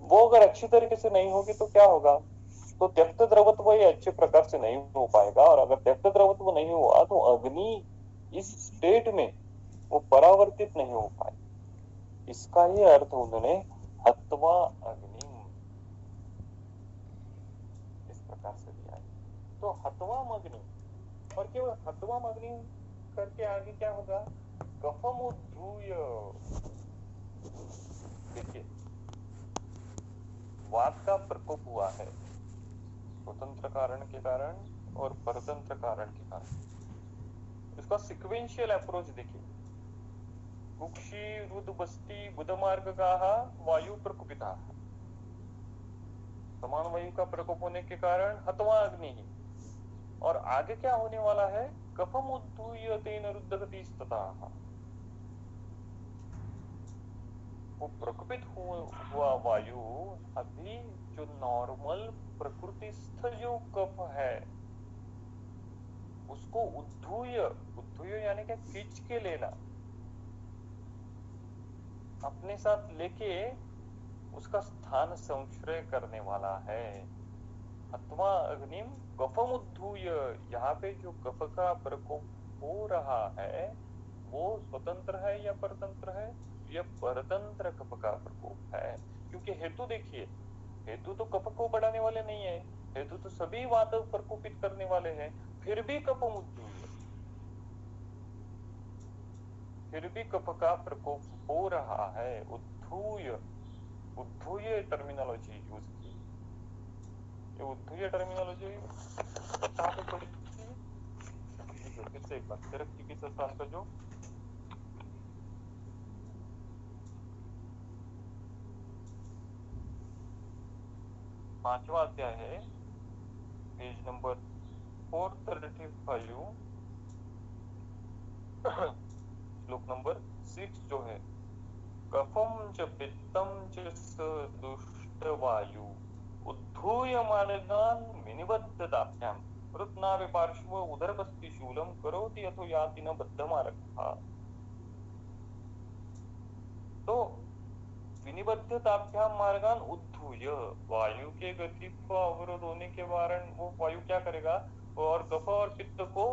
Speaker 3: वो अगर अच्छी तरीके से नहीं होगी तो क्या होगा? तो त्यक्त द्रवत्व ये अच्छे प्रकार से नहीं हो पाएगा और अगर त्यक्त द्रवत्व नहीं हुआ तो अग्नि इस स्टेट में वो परावर्तित नहीं हो पाए। इसका ही अर्थ उन्होंने हत्वा अग्नि इस प्रकार से दिया है। तो हत्वा अग्नि और केवल हत्वा अग्नि करके आगे क्या होगा? कफम उद्धूय। देखिए वात का प्रकोप हुआ है स्वतंत्र कारण के कारण और परतंत्र कारण के कारण। इसका सिक्वेंशियल अप्रोच देखिए। कुक्षी रुद बस्ती बुध मार्ग का वायु प्रकोपिता, समान वायु का प्रकोप होने के कारण हत्वा अग्नि ही। और आगे क्या होने वाला है? कफम उद्धूय तेन रुद्धगतिस्ततः। वो प्रकोपित हुआ वायु अभी जो नॉर्मल प्रकृतिस्थ जो कफ है उसको उद्धूय, उद्धूय यानी क्या? खींच के लेना, अपने साथ लेके उसका स्थान संश्रय करने वाला है। अथवा अग्निम कफम उद्धूय, यहाँ पे जो कफ का प्रकोप हो रहा है वो स्वतंत्र है या परतंत्र है? यह परतंत्र कफ का प्रकोप है। क्योंकि हेतु देखिए, हेतु तो कफ को बढ़ाने वाले नहीं है, हेतु तो सभी वात प्रकोपित करने वाले हैं, फिर भी कफम उद्धूय, फिर भी कफ का प्रकोप हो रहा है। उद्धूय, उद्धूय टर्मिनोलॉजी यूज की। ये उद्धूय टर्मिनोलॉजी कहाँ पे पड़ी थी? फिर से एक बार चरक चिकित्सा स्थान का जो 5वां अध्याय है, पेज नंबर 435, श्लोक नंबर 6 जो है, कफम च पित्तम च दुष्ट वायु उद्धूय मार्गान विनिबद्धताभ्याम रुत्नावे पार्श्व उदरपस्ति शूलम करोति अथो याति न बद्धमारकः। तो विनिबद्धताभ्याम मार्गान उद्धूय, वायु के गति को अवरोध होने के कारण वो वायु क्या करेगा? और कफ और पित्त को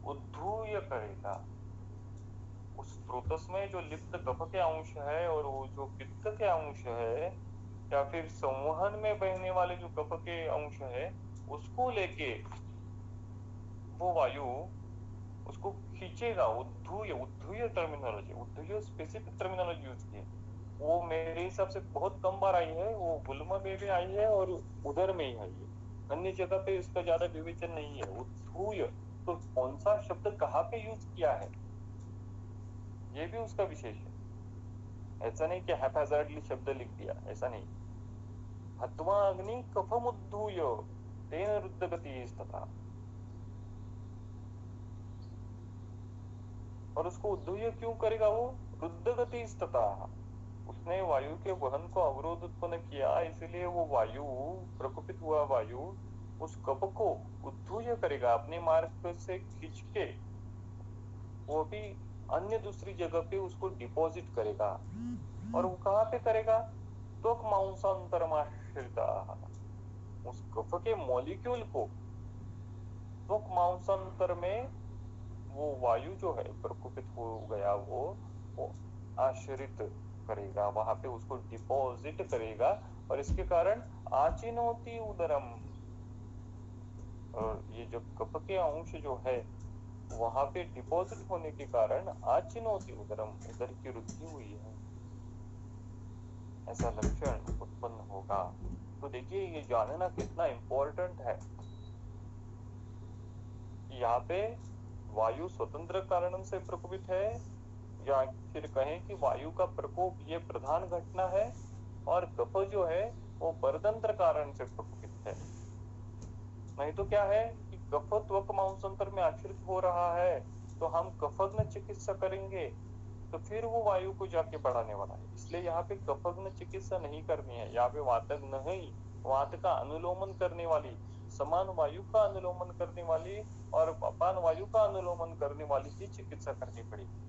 Speaker 3: उद्धूय करेगा। उस स्रोतस में जो लिप्त कफ के अंश है और वो जो पित्त के अंश है या फिर संवहन में बहने वाले जो कफ के अंश है उसको लेके वो वायु उसको खींचेगा। उद्धूय टर्मिनोलॉजी, उद्धूय स्पेसिफिक टर्मिनोलॉजी यूज की है। वो मेरे हिसाब से बहुत कम बार आई है, वो गुल्म में भी आई है और उधर में ही आई है, अन्य जगह पे इसका ज्यादा विवेचन नहीं है। उद्धूय तो कौन सा शब्द कहाँ पे यूज किया है, ये भी उसका विशेष है। ऐसा नहीं कि हैप्पैज़ार्डली शब्द लिख दिया, ऐसा नहीं। हत्वा अग्नि कफमुद्धूय तेन रुद्धगतिस्तथा, और उसको उद्धूय क्यों करेगा वो? रुद्धगतिस्तथा, उसने वायु के वहन को अवरोध उत्पन्न किया, इसलिए वो वायु, प्रकोपित हुआ वायु उस कप को उद्धूय करेगा, अपने मार्ग से खींच के वो भी अन्य दूसरी जगह पे उसको डिपॉजिट करेगा। और वो कहाँ पे करेगा? त्वक मांसांतरमाश्रिता, उस कफ के मॉलिक्यूल को त्वक मांसांतर में वो वायु जो है प्रकोपित हो गया, वो आश्रित करेगा, वहां पे उसको डिपॉजिट करेगा, और इसके कारण आचिनोति उदरम, और ये जो कफ के अंश जो है वहां पे डिपॉजिट होने के कारण आचिनोति उदरम, उदर की वृद्धि हुई है, ऐसा लक्षण उत्पन्न होगा। तो देखिए ये जानना कितना इंपॉर्टेंट है। यहाँ पे वायु स्वतंत्र कारण से प्रकोपित है, या फिर कहें कि वायु का प्रकोप ये प्रधान घटना है, और कफ जो है वो परतंत्र कारण से प्रकोपित है। नहीं तो क्या है कि कफ त्वक मांसांतर में आश्रित हो रहा है, तो हम कफग्न चिकित्सा करेंगे तो फिर वो वायु को जाके बढ़ाने वाला है। इसलिए यहाँ पे कफग्न चिकित्सा नहीं करनी है, यहाँ पे वातग्न नहीं, वात का अनुलोमन करने वाली, समान वायु का अनुलोमन करने वाली और अपान वायु का अनुलोमन करने वाली ही चिकित्सा करनी पड़ेगी।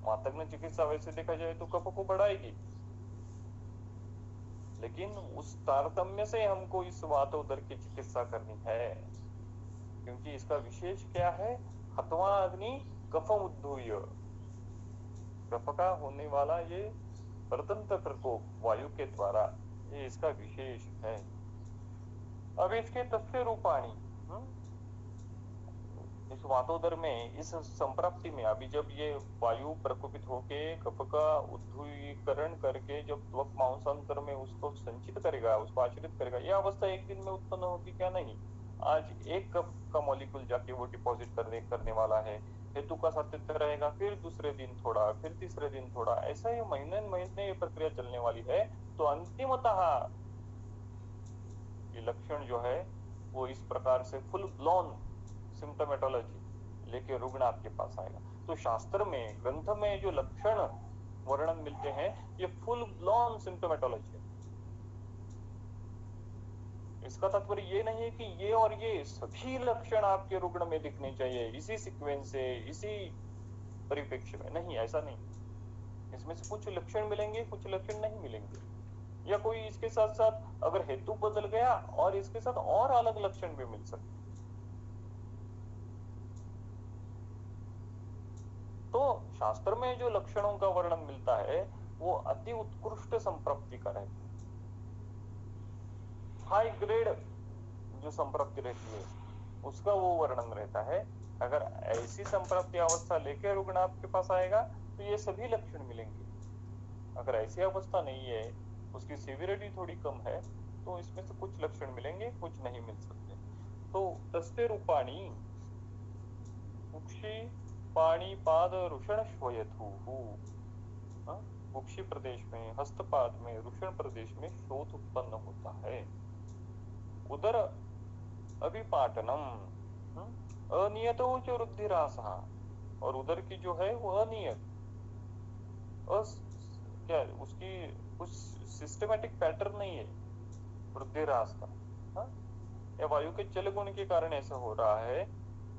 Speaker 3: वातग्न चिकित्सा वैसे देखा जाए तो कफ को बढ़ाएगी, लेकिन उस तारतम्य से हमको इस वातोदर की चिकित्सा करनी है, क्योंकि इसका विशेष क्या है? हत्वा अग्नि कफम उद्धूय, कफ का होने वाला ये परतंत्र प्रकोप वायु के द्वारा, ये इसका विशेष है। अब इसके तस्य रूपाणी, इस वातोदर में, इस संप्राप्ति में, अभी जब ये वायु प्रकोपित होके कफ का उद्धूयीकरण करके जब त्वक मांसांतर में उसको संचित करेगा, उसको आश्रित करेगा, यह अवस्था एक दिन में उत्पन्न होगी क्या? नहीं। आज एक कप का मॉलिक्यूल जाके वो डिपॉजिट करने वाला है, हेतु का सातत्य रहेगा, फिर दूसरे दिन थोड़ा, फिर तीसरे दिन थोड़ा, ऐसा ये महीने महीने ये प्रक्रिया चलने वाली है। तो अंतिमतः ये लक्षण जो है वो इस प्रकार से फुल ब्लोन सिम्टोमेटोलॉजी लेके रुग्ण आपके पास आएगा। तो शास्त्र में, ग्रंथ में जो लक्षण वर्णन मिलते हैं, ये फुल ब्लोन सिम्टोमेटोलॉजी है। इसका तात्पर्य ये नहीं है कि ये और ये सभी लक्षण आपके रुग्ण में दिखने चाहिए इसी सीक्वेंस से, इसी परिप्रेक्ष्य में, नहीं, ऐसा नहीं। इसमें से कुछ लक्षण मिलेंगे, कुछ लक्षण नहीं मिलेंगे, या कोई इसके साथ साथ अगर हेतु बदल गया और इसके साथ और अलग लक्षण भी मिल सकते। तो शास्त्र में जो लक्षणों का वर्णन मिलता है वो अति उत्कृष्ट संप्राप्ति का रहता है, हाई ग्रेड जो संप्राप्ति रहती है उसका वो वर्णन रहता है। अगर ऐसी संप्राप्ति अवस्था लेकर रुग्ण आपके पास आएगा तो ये सभी लक्षण मिलेंगे। अगर ऐसी अवस्था नहीं है, उसकी सिविरिटी थोड़ी कम है, तो इसमें से कुछ लक्षण मिलेंगे, कुछ नहीं मिल सकते। तो तस्ते रूपाणी कुक्षी पाणी पाद रुषण श्वयथु, कुक्षी प्रदेश में, हस्तपाद में, रुषण प्रदेश में शोथ उत्पन्न होता है। उदर अभिपाटनम अनियतो च रुधिरासः, और उदर की जो है वो अनियत, क्या उसकी कुछ सिस्टमेटिक पैटर्न नहीं है रुधिरास का, या वायु के चल गुण के कारण ऐसा हो रहा है।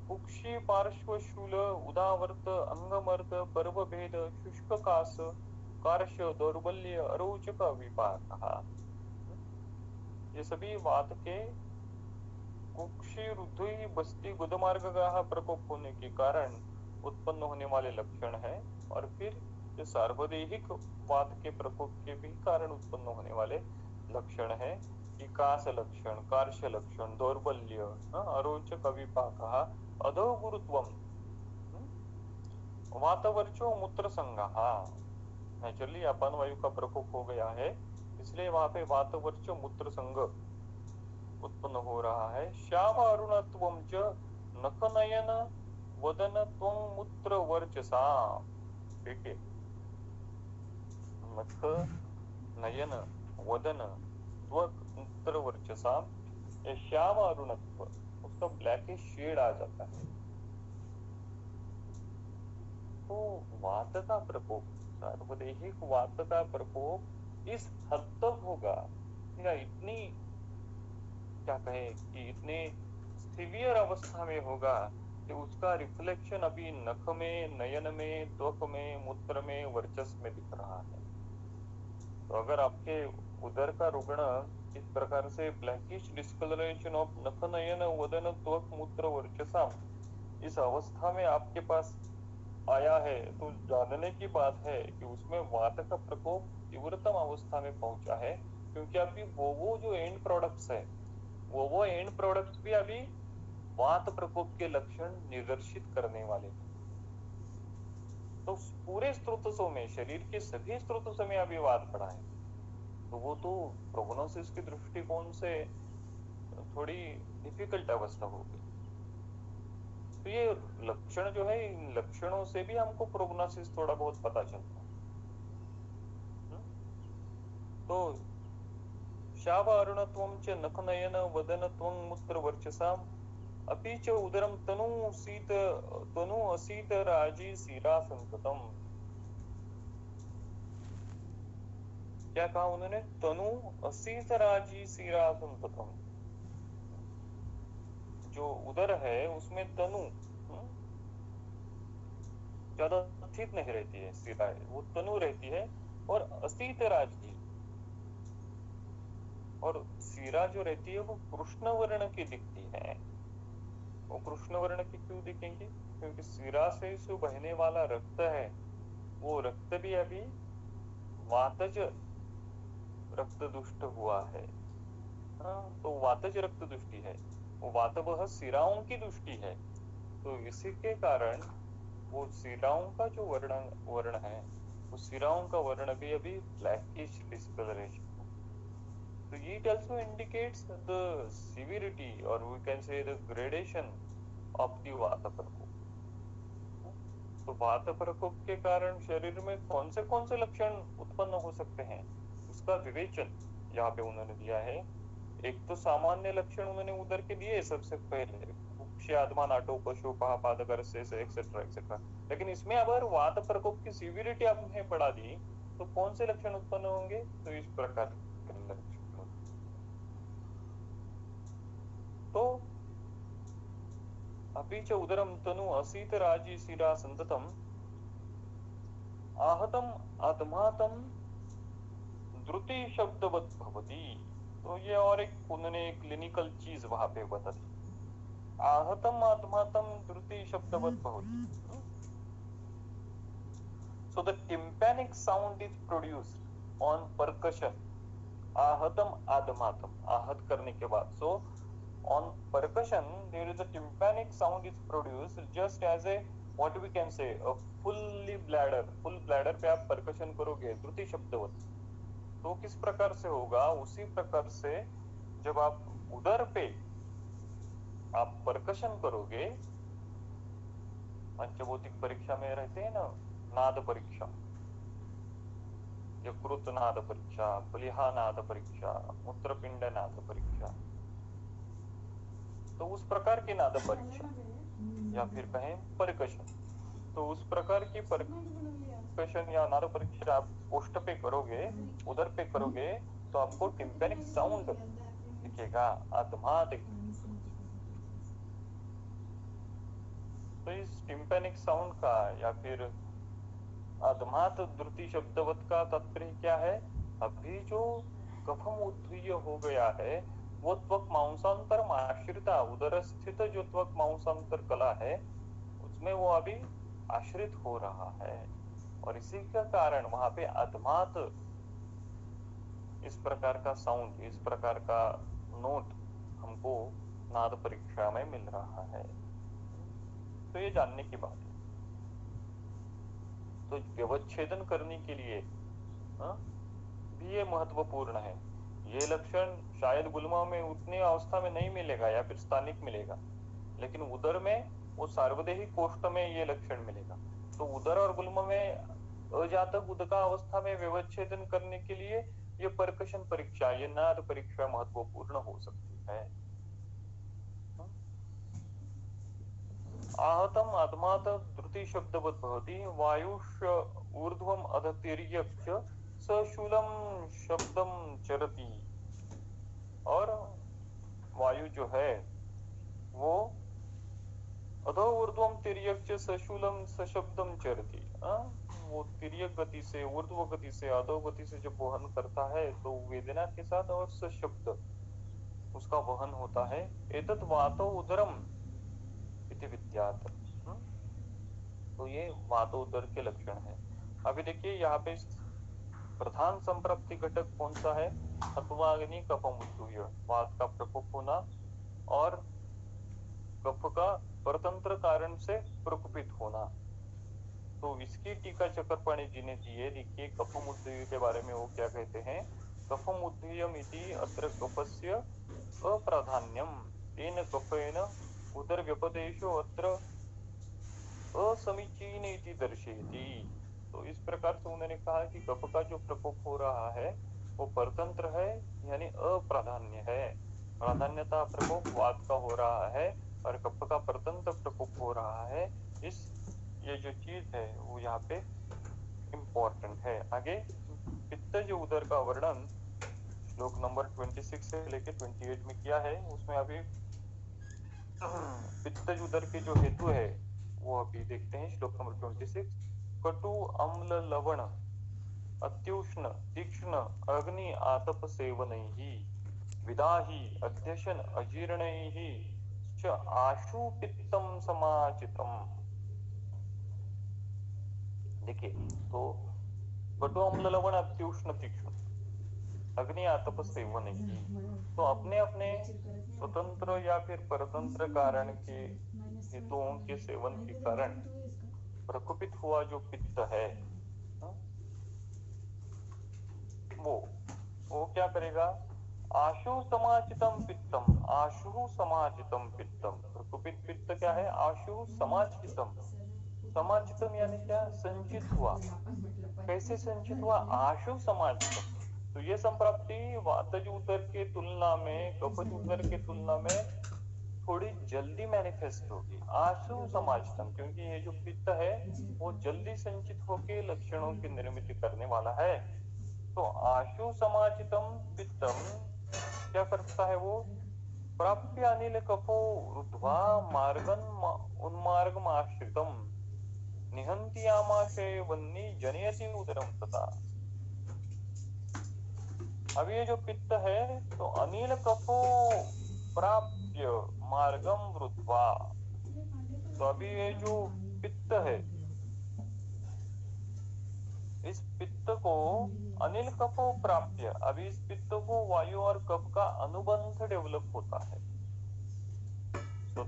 Speaker 3: कुक्षी पार्श्व शूल उदावर्त अंगमर्द पर्व भेद शुष्क कास कार्श दौर्बल्य अरोचक विपाक, ये सभी वात के कुक्षी रुद्धि बस्ती गुदमार्ग का प्रकोप होने के कारण उत्पन्न होने वाले लक्षण है, और फिर जो सार्वदेहिक वात के प्रकोप के भी कारण उत्पन्न होने वाले लक्षण है। विकास लक्षण, कार्य लक्षण, दौर्बल्य, अरोचक अविपाकः, अधो गुरुत्वम, वातवर्चो मूत्र संघः। नेचुरली अपान वायु का प्रकोप हो गया है, इसलिए वहां पे वातवर्च मूत्र संघ उत्पन्न हो रहा है। श्याम अरुणत्वम च नखनयन वदन त्वं मूत्र वर्चसा। ठीक है, नख नयन वदन त्वक मूत्र वर्चसा, ये श्याम अरुणत्व, उसका ब्लैकिश शेड आ जाता है। तो वात का प्रकोप, सार्वदेहिक वात का प्रकोप इस हद तक होगा या इतनी, क्या कहे कि इतने सीवियर अवस्था में होगा कि उसका रिफ्लेक्शन अभी नख में, नयन में, त्वक में, मूत्र में, वर्चस्व में दिख रहा है। तो अगर आपके उदर का रुग्ण इस प्रकार से ब्लैकिश डिस्कलरेशन ऑफ नख नयन वदन त्वक मूत्र वर्चसा इस अवस्था में आपके पास आया है, तो जानने की बात है कि उसमें वात का प्रकोप तीव्रतम अवस्था में पहुंचा है, क्योंकि अभी वो जो एंड प्रोडक्ट्स है, वो एंड प्रोडक्ट्स भी अभी वात प्रकोप के लक्षण निर्देशित करने वाले हैं। तो पूरे स्रोतों में, शरीर के सभी स्रोतों में अभी वात पड़ा है, तो वो तो प्रोग्नोसिस के दृष्टिकोण से थोड़ी डिफिकल्ट अवस्था होगी। तो ये लक्षण जो है, इन लक्षणों से भी हमको प्रोग्नोसिस थोड़ा बहुत पता चलता है। तो शाव अरुणत्वं च नखनयन वदन त्वं मूत्र वर्चसाम अपि च उदरम तनु असीत राजी सीरा संततम। क्या कहा उन्होंने? तनु असीत राजी सीरा संततम। जो उदर है उसमें तनु ज्यादा स्थित नहीं रहती है, सीरा है, वो तनु रहती है और असीत राजी, और सीरा जो रहती है वो कृष्ण वर्ण की दिखती है। वो कृष्ण वर्ण की क्यों दिखेंगी? क्योंकि सीरा से जो बहने वाला रक्त है, वो रक्त भी अभी वातज रक्त दुष्ट हुआ है। तो वातज रक्त दुष्टि है, वो वातवह सिराओं की दुष्टि है। तो इसी के कारण वो सिराओं का जो वर्ण है, वो सिराओं का वर्ण भी अभी blackish discolouration. So it also indicates the severity, or we can say the gradation of the वात प्रकोप। तो वात प्रकोप के कारण शरीर में कौन से लक्षण उत्पन्न हो सकते हैं, उसका विवेचन यहाँ पे उन्होंने दिया है। एक तो सामान्य लक्षण उन्होंने उदर के दिए सबसे पहले, आत्मा नाटो पशु पादकर से एक्सेट्रा एक्सेट्रा। लेकिन इसमें अगर वात प्रकोप की सीवियरिटी आपने बढ़ा दी तो कौन से लक्षण उत्पन्न होंगे? तो इस प्रकार के लक्षण। तो अपि च उदरम तनु असीत राजी सीरा संततम आहतम आत्मातम द्रुति शब्दवत भवति। तो ये और एक उन्होंने क्लिनिकल चीज वहां पे बता दी, आहतम आत्मातम द्रुति शब्दवत भवति। So the tympanic sound is produced on percussion. आहतम आत्मातम, आहत करने के बाद, so on percussion there is a tympanic sound is produced just as a, what we can say, a full bladder पे आप percussion करोगे द्रुति शब्दवत, तो किस प्रकार से होगा? उसी प्रकार से जब आप उदर पे आप परकशन करोगे, पंचभौतिक परीक्षा में रहते हैं ना, नाद परीक्षा, यकृत नाद परीक्षा, प्लीहा नाद परीक्षा, मूत्रपिंड नाद परीक्षा, तो उस प्रकार की नाद परीक्षा या फिर कहें परकशन, तो उस प्रकार की परकशन या नाद परीक्षा आप ओष्ठ पे करोगे, उदर पे करोगे, तो आपको टिम्पैनिक साउंड दिखेगा, आत्मात। तो इस टिम्पैनिक साउंड का या फिर आत्मात द्रुति शब्दवत का तात्पर्य क्या है? अभी जो कफम उद्वीय हो गया है वो त्वक मांसांतर आश्रिता, उदर स्थित जो त्वक मांसांतर कला है उसमें वो अभी आश्रित हो रहा है, और इसी का कारण वहां पे आत्मात इस प्रकार का साउंड, इस प्रकार का नोट हमको नाद परीक्षा में मिल रहा है। तो ये जानने की बात है। तो व्यवच्छेदन करने के लिए भी ये महत्वपूर्ण है। ये लक्षण शायद गुल्मा में उतनी अवस्था में नहीं मिलेगा या फिर स्थानिक मिलेगा, लेकिन उदर में वो सार्वदेहिक कोष्ठ में ये लक्षण मिलेगा। तो उदर और गुल्म में अजातक उदका अवस्था में व्यवच्छेदन करने के लिए ये पर्कशन परीक्षा, ये नाद परीक्षा महत्वपूर्ण हो सकती है। आहतम आत्मात द्रुति शब्दवत् भवति वायुष ऊर्ध्वम अधतिर्यक्ष सशूलम शब्दम चरति। और वायु जो है वो अधो ऊर्ध्वम तिर्यक्ष सशूलम सशब्दम चरति, वो तिर्यक गति से, ऊर्ध्व गति से, अधो गति से जब वहन करता है तो वेदना के साथ और सशब्द उसका वहन होता है। एतत् वातो उदरम इति विद्यात्। तो ये वातो उदर के लक्षण है। अभी देखिए यहाँ पे प्रधान संप्राप्ति घटक कौन सा है? अथवाग्नि कफमुद्दूय, वात का प्रकोप होना और कफ का परतंत्र कारण से प्रकोपित होना। तो इसकी टीका चक्रपाणी जी ने दी है। देखिए कफमुद्दूय के बारे में वो क्या कहते हैं? कफमुद्दूयम इति अत्र कफस्य अप्राधान्यम तेन कफेन उदर व्यपदेशो अत्र असमीचीन इति दर्शयति। तो इस प्रकार से उन्होंने कहा कि कफ का जो प्रकोप हो रहा है वो परतंत्र है, यानी अप्राधान्य है। प्राधान्यता प्रकोप वात का हो रहा है और कफ का परतंत्र प्रकोप हो रहा है। ये जो चीज है वो यहाँ पे इम्पोर्टेंट है। आगे पित्तज उदर का वर्णन श्लोक नंबर 26 से लेके 28 में किया है। उसमें अभी पित्तज उदर के जो हेतु है वो अभी देखते हैं। श्लोक नंबर 26। कटु अम्ल लवण अत्युष्ण तीक्ष्ण अग्नि आतप सेवनैहि विदाहि अध्यशन अजीर्णैहि च आशु पित्तम समाचितम। देखिए तो कटु अम्ल लवण अत्युष्ण तीक्ष्ण अग्नि आतप सेवनैहि, तो अपने अपने स्वतंत्र या फिर परतंत्र कारण के हेतुओं के सेवन के कारण प्रकोपित हुआ जो पित्त है वो क्या करेगा? आशु समाचितम पित्तम, आशु समाचितम पित्तम। प्रकोपित पित्त क्या है? आशु समाचितम। समाचितम यानी क्या? संचित हुआ। कैसे संचित हुआ? आशु समाचितम। तो ये संप्राप्ति वातज उदर के तुलना में, कफज उदर के तुलना में थोड़ी जल्दी मैनिफेस्ट होगी। आशु समाचितम, क्योंकि ये जो पित्त है वो जल्दी संचित होके लक्षणों की निर्मित करने वाला है। तो आशु समाचितम पित्तम क्या करता है? वो प्राप्य अनिल कफो रुद्ध्वा मार्गन उन्मार्गम आश्रितम निहंति आमाशय वन्नी जनयति उदरम तथा। अब ये जो पित्त है तो अनिल कफो प्राप्य मार्गम रुद्ध्वा, तो अभी ये जो पित्त है इस पित्त को अनिल कफो प्राप्य, अभी इस पित्त को वायु और कफ का अनुबंध डेवलप होता है। तो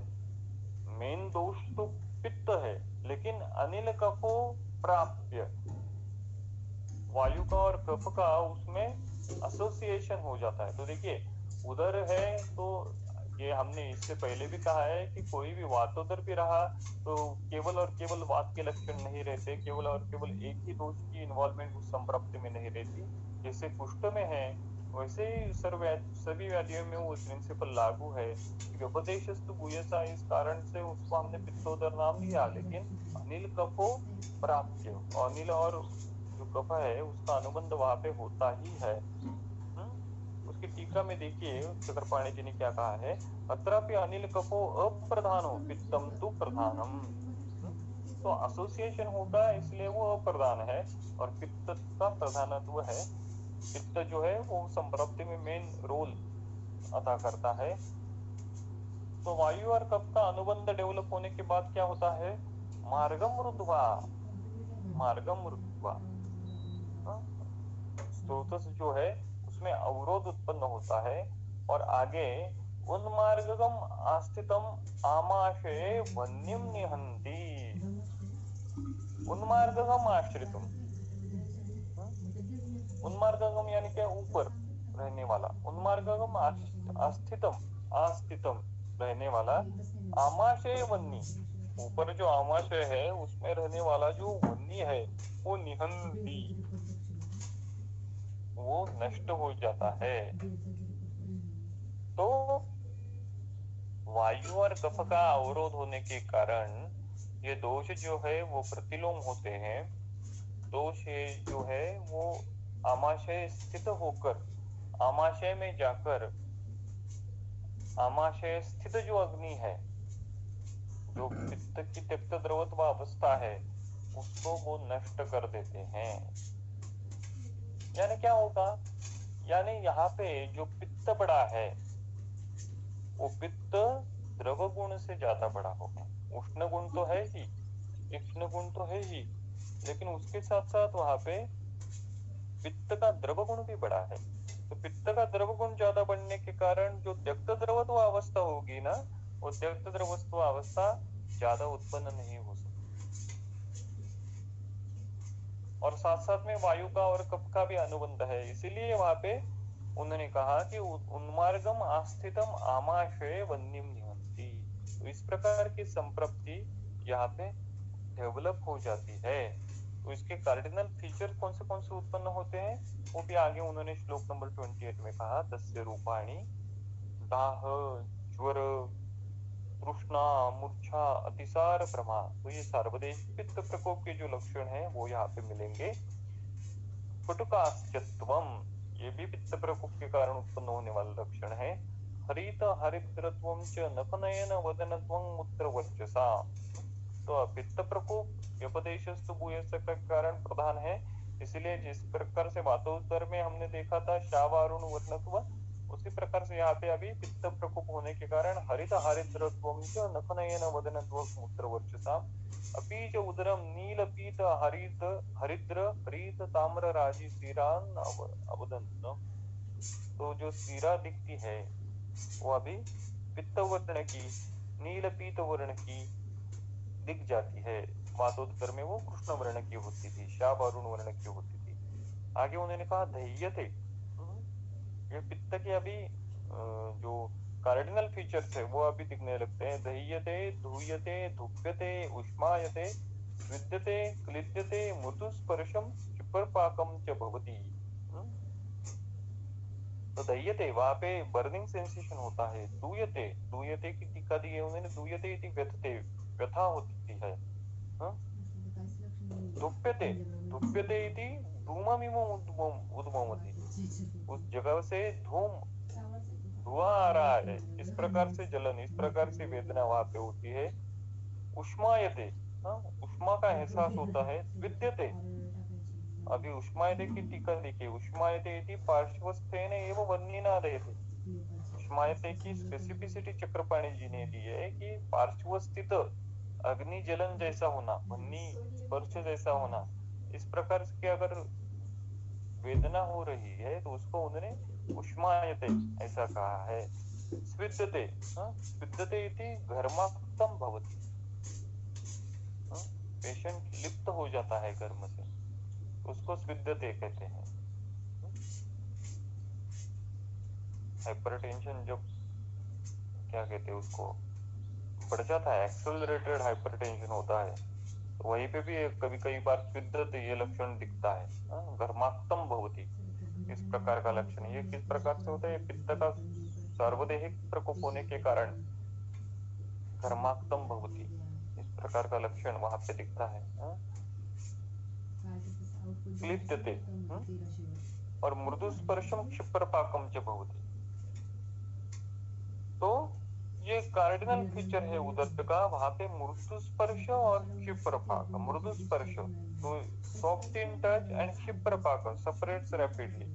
Speaker 3: मेन दोष तो पित्त है, लेकिन अनिल कफो प्राप्य वायु का और कफ का उसमें एसोसिएशन हो जाता है। तो देखिए उदर है तो ये हमने इससे पहले भी कहा है कि कोई भी वातोदर भी रहा तो केवल और केवल वात के लक्षण नहीं रहते, केवल और केवल एक ही दोष की इन्वॉल्वमेंट उस संप्राप्ति में नहीं रहती। जैसे कुष्ठ में है वैसे ही सभी व्याधियों में वो प्रिंसिपल लागू है। व्यपदेशस्तु भूयसा, इस कारण से उसको हमने पित्तोदर नाम दिया। लेकिन अनिल कफो प्राप्य, अनिल और जो कफ है उसका अनुबंध वहां पे होता ही है। उसकी टीका में देखिए चक्रपाणी जी ने क्या कहा है? अत्रापि अनिल कफो अप्रधानो पित्तम तु प्रधानम। तो एसोसिएशन होगा इसलिए वो अप्रधान है और पित्त का प्रधानत्व है। पित्त जो है वो संप्राप्ति में मेन रोल अदा करता है। तो वायु और कफ का अनुबंध डेवलप होने के बाद क्या होता है? मार्गम रुद्ध्वा, मार्गम रुद्ध्वा, स्रोतस जो है उस उसमें अवरोध उत्पन्न होता है। और आगे उन्मार्गम आस्थितम आमाशय वन्यम निहंति, उन्मार्गम आश्रितम, उन्मार्गम यानी क्या, ऊपर रहने वाला, उन्मार्गम आस्थितम, आस्थितम रहने वाला, आमाशय वन्नी, ऊपर जो आमाशय है उसमें रहने वाला जो वन्नी है वो निहंती, वो नष्ट हो जाता है। तो वायु और कफ का अवरोध होने के कारण ये दोष जो है वो प्रतिलोम होते हैं। दोष जो है वो आमाशय स्थित होकर, आमाशय में जाकर, आमाशय स्थित जो अग्नि है, जो पित्त की त्यक्त द्रवत्व अवस्था है, उसको वो नष्ट कर देते हैं। यानी क्या होगा, यानी यहाँ पे जो पित्त बड़ा है वो पित्त द्रव गुण से ज्यादा बड़ा होगा। उष्ण गुण तो है ही, तीक्ष्ण गुण तो है ही, लेकिन उसके साथ साथ वहां पे पित्त का द्रव गुण भी बड़ा है। तो पित्त का द्रव गुण ज्यादा बढ़ने के कारण जो त्यक्त द्रवत्व अवस्था होगी ना, वो त्यक्त द्रवत्व अवस्था ज्यादा उत्पन्न नहीं हो सकती। और साथ साथ में वायु का और कफ का भी अनुबंध है, इसीलिए वहां पे उन्होंने कहा कि उन्मार्गम आस्थितम आमाशय वन्यम निहंति। तो इस प्रकार की संप्रप्ति यहाँ पे डेवलप हो जाती है। तो इसके कार्डिनल फीचर कौन से उत्पन्न होते हैं वो भी आगे उन्होंने श्लोक नंबर 28 में कहा। दस्य रूपाणी दाह, ज्वर, तृष्णा, मूर्छा, अतिसार, भ्रमा। तो ये सार्वदेश पित्त प्रकोप के जो लक्षण हैं वो यहाँ पे मिलेंगे। फुटुकाश्चत्वम, ये भी पित्त प्रकोप के कारण उत्पन्न होने वाला लक्षण है। हरित हरिद्रत्वम च नखनयन वदनत्वं मूत्र वर्चसा। तो पित्त प्रकोप व्यपदेशस्तु भूयस्य का कारण प्रधान है, इसलिए जिस प्रकार से वातोत्तर में हमने देखा था शावारुण वर्णत्व, उसी प्रकार से यहाँ पे अभी पित्त प्रकोप होने के कारण हरित हरिद्रत्वम च नखनयन वदनत्वं मूत्र वर्चसा। अपि च उदरम नील पीत हरित हरिद्र हरित ताम्र राजी सीरान अवदन। तो जो सीरा दिखती है वो अभी पित्त वर्ण की, नील पीत वर्ण की दिख जाती है। वातोत्तर में वो कृष्ण वर्ण की होती थी, शाब अरुण वर्ण की होती थी। आगे उन्होंने कहा धैर्यते, ये पित्त के अभी जो कार्डिनल फीचर्स है वो अभी दिखने लगते हैं। दह्यते, धूयते, धुप्यते, उष्मायते, विद्यते, क्लिद्यते, मृदुस्पर्शम क्षिप्रपाकम च भवति। तो दह्यते, वहां पे बर्निंग सेंसेशन होता है। धूयते, धूयते की टीका दी है उन्होंने, धूयते इति व्यथते, व्यथा होती है। धुप्यते, धुप्यते इति धूममिव उद्भवति, उस जगह से धुआं आ रहा है, इस प्रकार से जलन, इस प्रकार से वेदना वहां पे होती है। उष्मायते, उष्मा का एहसास होता है। विद्यते, अभी उष्मायते की टीका देखिए, उष्मायते इति पार्श्वस्थेन एव वह्निना देते। उष्मायते की स्पेसिफिसिटी चक्रपाणी जी ने दी है कि पार्श्वस्थित अग्नि जलन जैसा होना, वह्नि स्पर्श जैसा होना, इस प्रकार की अगर वेदना हो रही है तो उसको उन्होंने उष्मायते ऐसा कहा है। स्विद्यते, स्विद्यते इति घर्माक्तम भवति, पेशेंट लिप्त हो जाता है गर्म से, उसको स्विद्यते कहते हैं। हाइपरटेंशन जब क्या कहते हैं उसको बढ़ जाता है, एक्सेलरेटेड हाइपरटेंशन होता है, तो वहीं पे भी कभी कई बार स्विद्यते ये लक्षण दिखता है, घर्माक्तम भवति, इस प्रकार का लक्षण। ये किस प्रकार से होता है, पित्त का सार्वदेहिक प्रकोप होने के कारण घर्माक्तम भवति, इस प्रकार का लक्षण वहां पे दिखता है। क्लिद्यते और मृदु स्पर्शम क्षिप्रपाकम च भवति। तो ये कार्डिनल फीचर है उदर का, वहां पे मृदु स्पर्श और क्षिप्रपाक। मृदु स्पर्श तो सॉफ्ट इन टच एंड क्षिप्रपाक सेपरेट्स रैपिडली।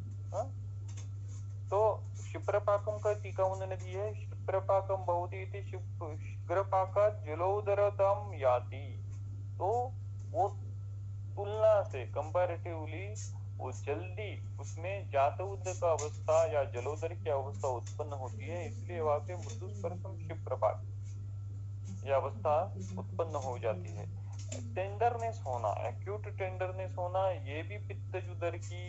Speaker 3: तो क्षिप्रपाकम का टीका उन्होंने दी है, क्षिप्रपाकम भवति इति शीघ्रपाकात् जलोदरताम याति। तो वो तुलना से कंपैरेटिवली वो जल्दी उसमें जातउद का अवस्था या जलोदर की अवस्था उत्पन्न होती है, इसलिए वहां पे मृदु स्पर्शम क्षिप्रपात यह अवस्था उत्पन्न हो जाती है। टेंडरनेस होना, एक्यूट टेंडरनेस होना, ये भी पित्तज उदर की,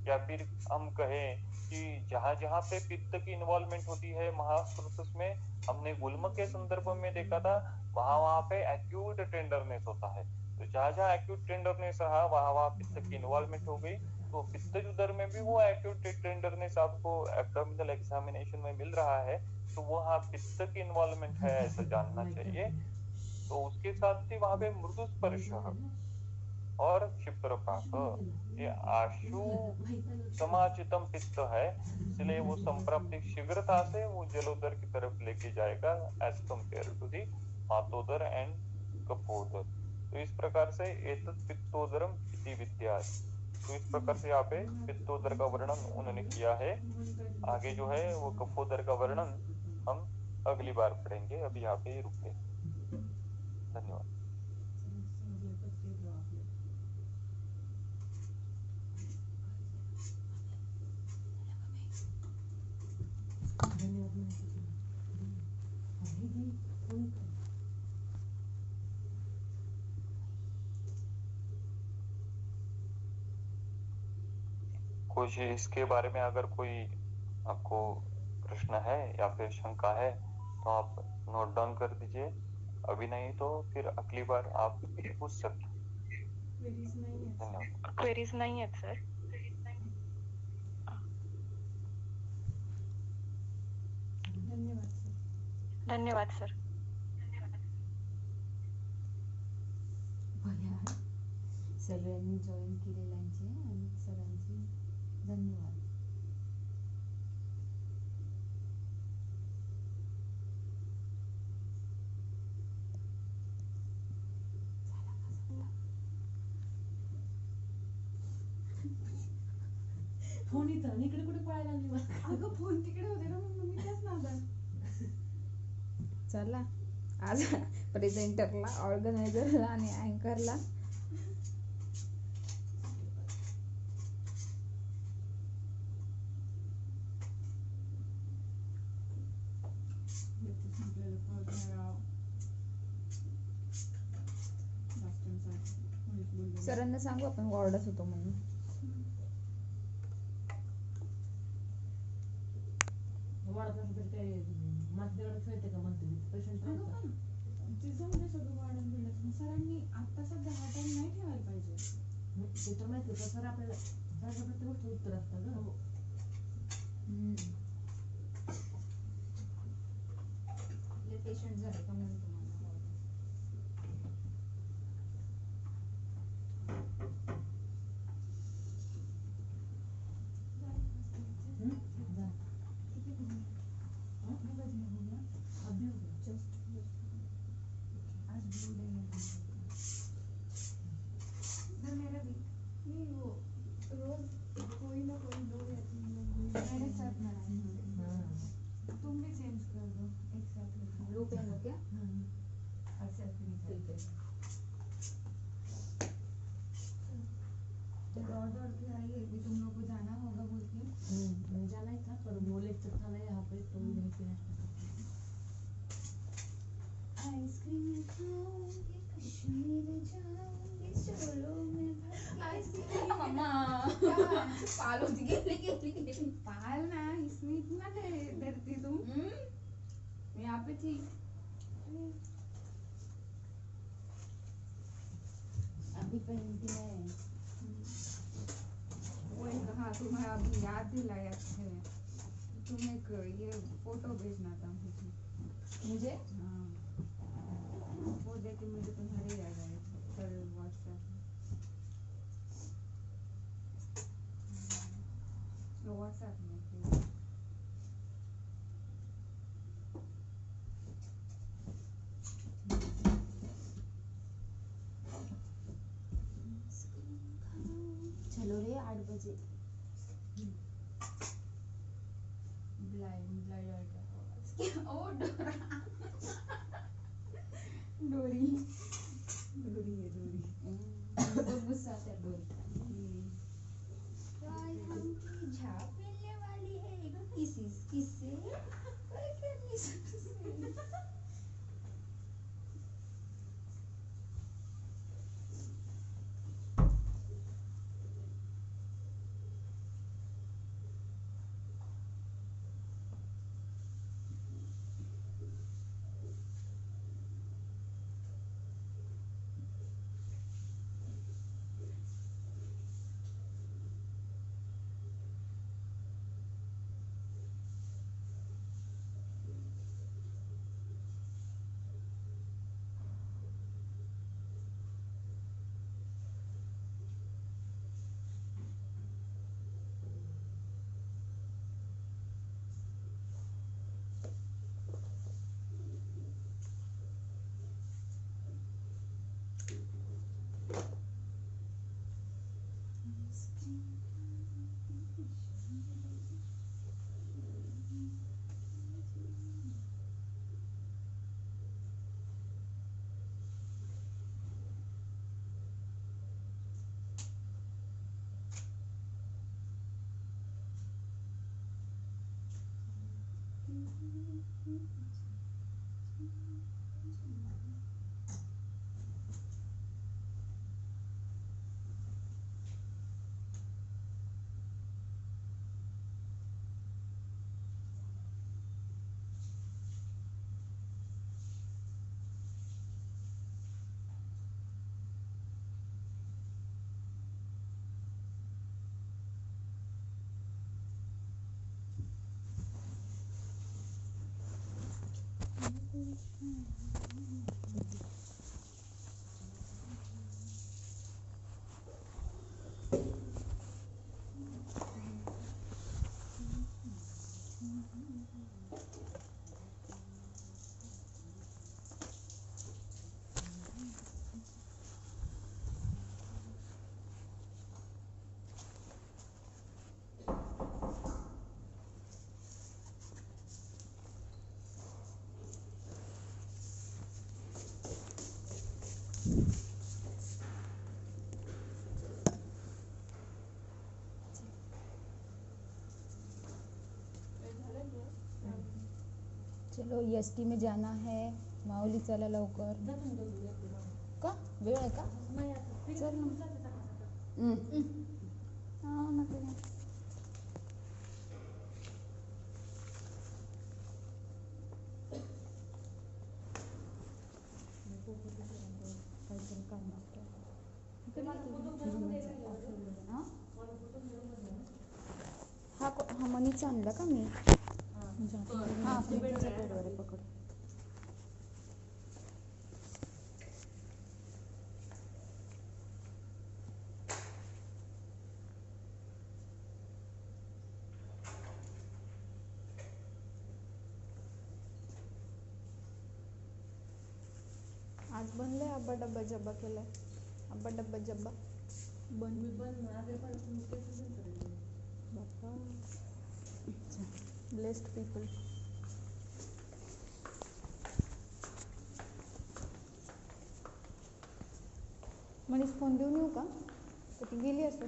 Speaker 3: या फिर हम कहें कि जहां जहां पे पित्त की इन्वॉल्वमेंट होती है मास प्रोसेस में, हमने गुल्म के संदर्भ में देखा था, वहां वहां पे एक्यूट टेंडरनेस होता है। तो जहां जहां एक्यूट टेंडरनेस रहा वहां वहां पित्त की इन्वॉल्वमेंट हो गई, तो पित्तज उदर में भी वो एक्यूट टेंडरनेस आपको एब्डोमिनल एग्जामिनेशन में मिल रहा है, तो वो हाँ पित्त की इन्वॉल्वमेंट है ऐसा जानना चाहिए। तो उसके साथ ही वहां पे मृदु स्पर्श और क्षिप्रपाक, ये आशु समाचितम पित्त है, इसलिए वो संप्राप्ति शीघ्रता से वो जलोदर की तरफ लेके जाएगा एज कंपेयर टू दी मातोदर एंड कपोदर। तो इस प्रकार से एतत् पित्तोदरम इति विद्यात्। तो इस प्रकार से यहाँ पे पित्तोदर का वर्णन उन्होंने किया है। आगे जो है वो कफोदर का वर्णन हम अगली बार पढ़ेंगे, अभी यहाँ पे रुकते हैं। धन्यवाद। कुछ इसके बारे में अगर कोई आपको प्रश्न है या फिर शंका है तो आप नोट डाउन कर दीजिए, अभी नहीं तो फिर अगली बार आप पूछ सकते हैं।
Speaker 1: क्वेरीज नहीं है सर। धन्यवाद सर।
Speaker 2: सगळ्यांनी जॉईन केलेल्यांचे आणि सरांचे धन्यवाद. फोन इथं इकडे कुठे पळायला लागली मला.
Speaker 1: अगं फोन तिकडे होते ना, मग मी त्याच नादात.
Speaker 2: चला आज प्रेझेंटरला, ऑर्गनायझरला आणि अँकरला सरांना सांगू आपण वॉर्डच होतो म्हणून.
Speaker 1: सरांनी आता सध्या हा टाइम नाही ठेवायला पाहिजे.
Speaker 2: ते तर माहिती होतं सर, आपल्याला प्रत्येक गोष्ट उत्तर असतं ग. पेशंट झाले का म्हणून तुम्हाला
Speaker 1: कोई ना कोई दो या तीन लोग मेरे साथ ना, तुम भी चेंज कर दो एक साथ
Speaker 2: ग्रुप है वो क्या? अच्छा ठीक है.
Speaker 1: तो दौड़ के आई है कि तुम लोग को जाना होगा बोल के.
Speaker 2: जाना ही था पर वो लेक्चर था ना यहाँ पे, तो वहीं पे
Speaker 1: आइसक्रीम खाऊंगी, कश्मीर जाऊंगी, चलो मैं आइसक्रीम.
Speaker 2: मम्मा पाल होती गेली.
Speaker 1: पाल ना, इसमें इतना डरती तुम. मैं यहाँ पे थी.
Speaker 2: अभी पहनती है.
Speaker 1: वही कहा, तुम्हें अभी याद दिलाया है. तुम एक ये फोटो भेजना था
Speaker 2: मुझे.
Speaker 1: हाँ, वो देख के मुझे तुम्हारे याद आए कल व्हाट्सएप में.
Speaker 2: चलो रे 8 बजे.
Speaker 1: ब्लाइंड ओ डोरी है डोरी.
Speaker 2: बहुत गुस्सा आता है डोरी.
Speaker 4: चलो एसटी में जाना है. माऊली चला लवकर. का वेळ आहे का? चल ना. हा ना ते. काहीतरी काम असतं. हा मनीचा आणला का मी? हा प्लेटच्या पेडवर आहे, पकड. आज बनले अब्बा डब्बा जब्बा केलाय. अब्बा डब्बा जब्बा बाप्पा. Blessed people. मनीष फोन देऊन येऊ का? ती गेली असं.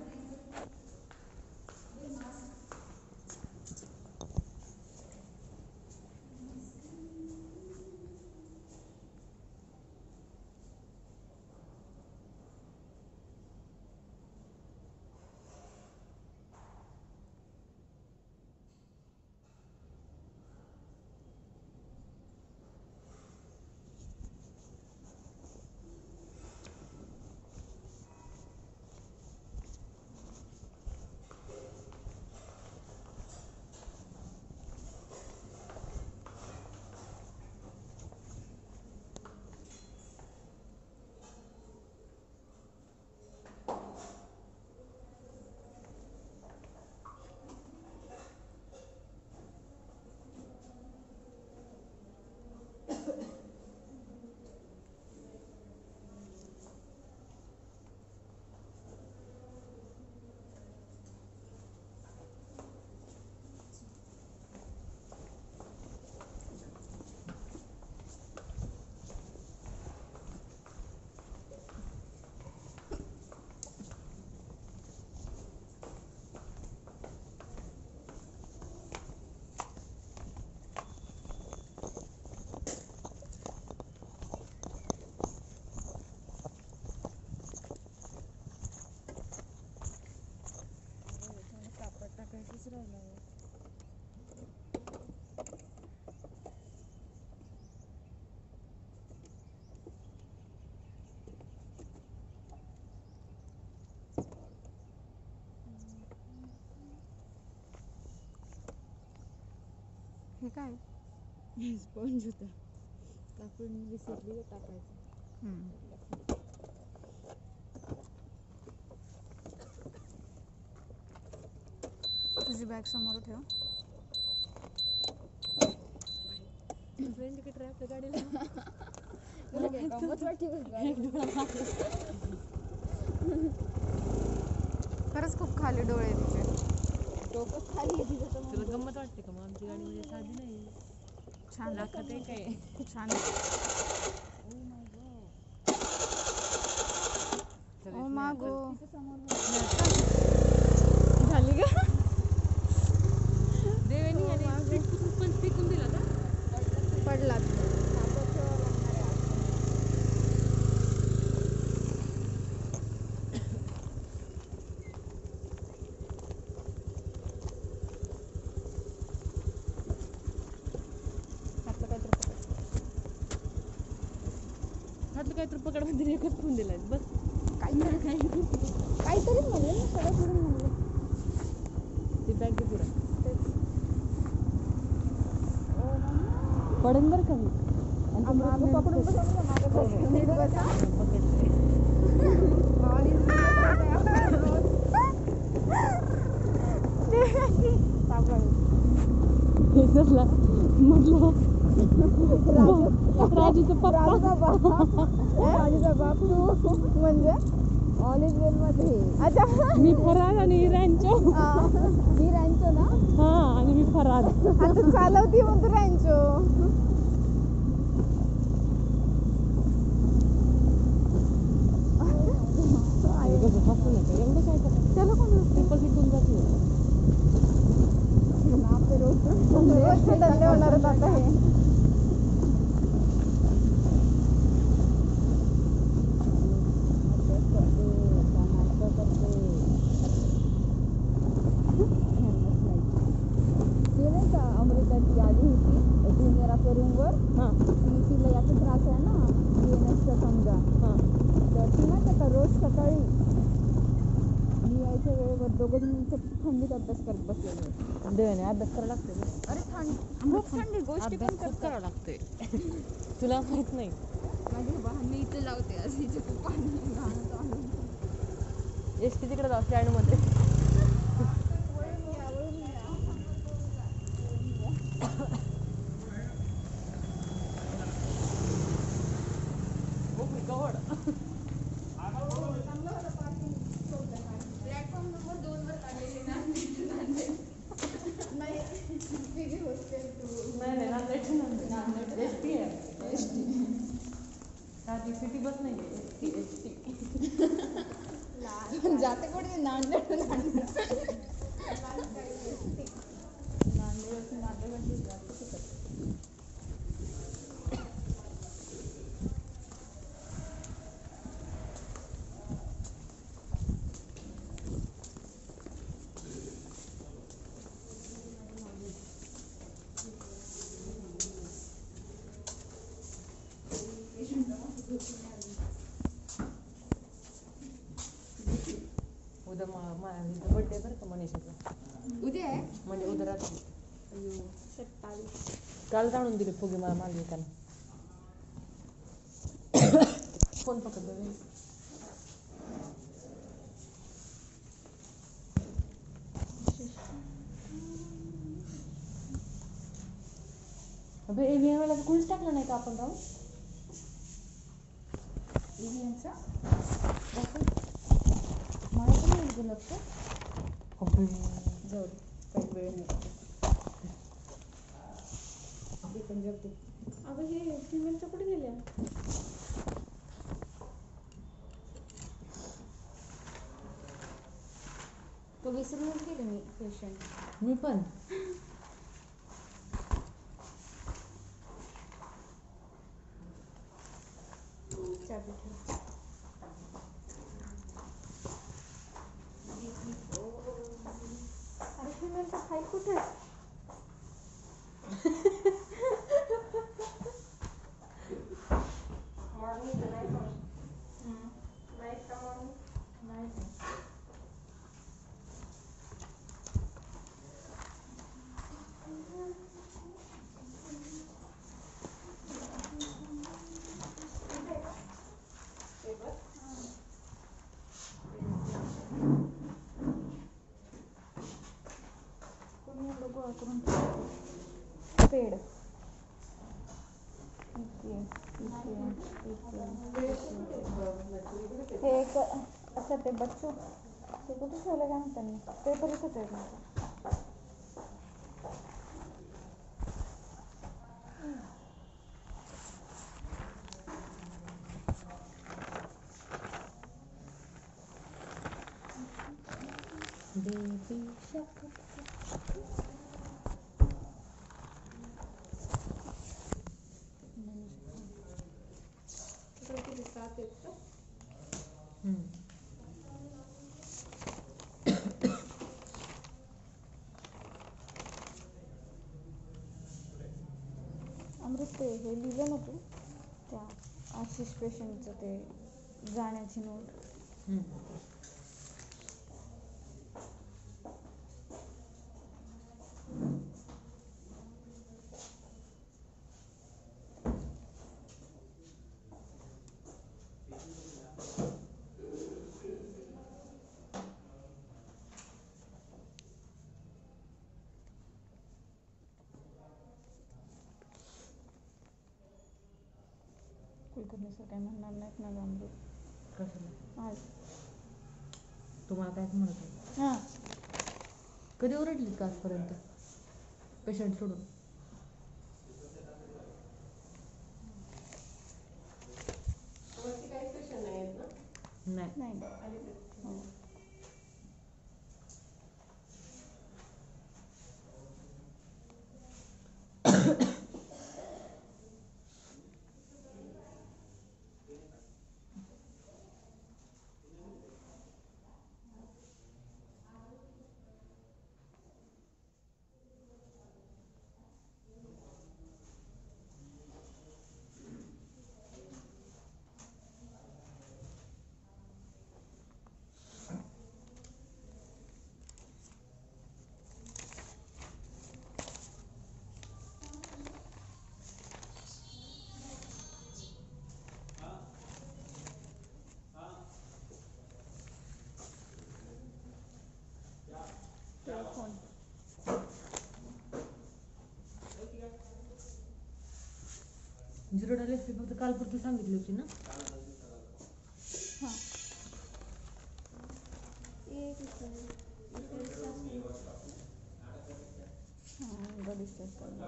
Speaker 4: टाकायचंच राहिलं. हे काय स्पंज होता. कापून विसरली टाकायचं. तुझी बॅग समोर ठेव. फ्रेंड तिकडे ट्रॅप गाडीला. खरंच खूप खाली डोळे तिचे. डोकं खाली आहे तिचं. तुला गंमत वाटते का? मग आमची गाडी म्हणजे साधी नाही. छान लागत आहे काय? छान. ओ मागो झाली का? देवेनी आणि पण फेकून दिला. झाडातलं काहीतरी पकड मध्ये एकच ठेवून दिलाय बस.
Speaker 1: काहीतरीच म्हणले ना, सगळं फिरून म्हणले.
Speaker 4: ती बॅग घे पुढं.
Speaker 1: तेच.
Speaker 4: पडन बरं का मी. आणि
Speaker 1: मागं पकडून बसवलं ना, मागं बसवलं. नीट बसा.
Speaker 4: पकडते. हे धरला. म्हटलं राजूचा पप्पा.
Speaker 1: राजूचा बाप तू म्हणजे ऑल इज वेल मध्ये. अच्छा,
Speaker 4: मी फरार आणि रँचो.
Speaker 1: ही रँचो ना.
Speaker 4: हा, आणि मी फरार.
Speaker 1: आता चालवती मग तू रँचो.
Speaker 4: एवढं काय करत
Speaker 1: त्याला कोण
Speaker 4: ट्रिपल सीटून जाते.
Speaker 1: आपले रोज धंदे होणार आता हे. ते नाही का अमृता ती आली होती ज्युनियर आपल्या रूमवर.
Speaker 4: हां
Speaker 1: तिला याचा त्रास आहे ना, DNS समजा.
Speaker 4: हां.
Speaker 1: तर ती माहिती का रोज सकाळी मी यायच्या वेळेवर दोघं जण थंडीत अभ्यास करत बसलेले.
Speaker 4: देवाने अभ्यास करावा लागते.
Speaker 1: अरे खूप थंडी गोष्टी पण
Speaker 4: अभ्यास खूप
Speaker 1: करतात.
Speaker 4: करावा लागते. तुला माहित नाही.
Speaker 1: माझी वाहन मी इथे लावते आज हिचे खूप पाणी घाण चालू.
Speaker 4: एसटी तिकडे जाऊ स्टँडमध्ये.
Speaker 1: प्लॅटफॉर्म नंबर 2 वर काढलेली ना. नाही
Speaker 4: सिटी बस नाही.
Speaker 1: जाते कुठे नांदेड.
Speaker 4: उद्या माझा बर्थडे बरं का मनीषाचा.
Speaker 1: उद्या आहे
Speaker 4: म्हणजे उद्या रात्री.
Speaker 1: 27.
Speaker 4: काल जाणून दिली फुगे मला मालविकाने. फोन पकड बघ. अबे एव्हीएन वाला कुणीच टाकलं नाही का आपण राहून.
Speaker 1: EVNचा मला पण नाही गेलं लक्ष. जाऊ दे, काही वेळ नाही. अगं हे सिमेंटच्या कुठे गेल्या. तो विसरूनच गेले मी पेशंट.
Speaker 4: मी पण.
Speaker 1: चाबी ठेव. अरे सिमेंटचा फाईल कुठे आहे. पेड हे एक असं ते बच्चू ते कुठे ठेवलं काय त्यांनी पेपर इथंच आहे माझा.
Speaker 4: बेबी शक
Speaker 1: किती 7 आहेत का. अमृत ते हे लिहिलं ना तू त्या आशिष पेशंटचं ते जाण्याची नोट. कुलकर्णी सर काय म्हणणार नाहीत ना अमृत
Speaker 2: कशाला
Speaker 1: आज.
Speaker 2: तुम्हाला काय म्हणत होते?
Speaker 1: हां
Speaker 2: कधी ओरडलीत का आजपर्यंत पेशंट सोडून? नाही.
Speaker 1: नाही हो. तेव्हा phone.
Speaker 2: Zero dial S P फक्त कालपुरती सांगितली होती ना?
Speaker 1: हां हां डिस्कस करना.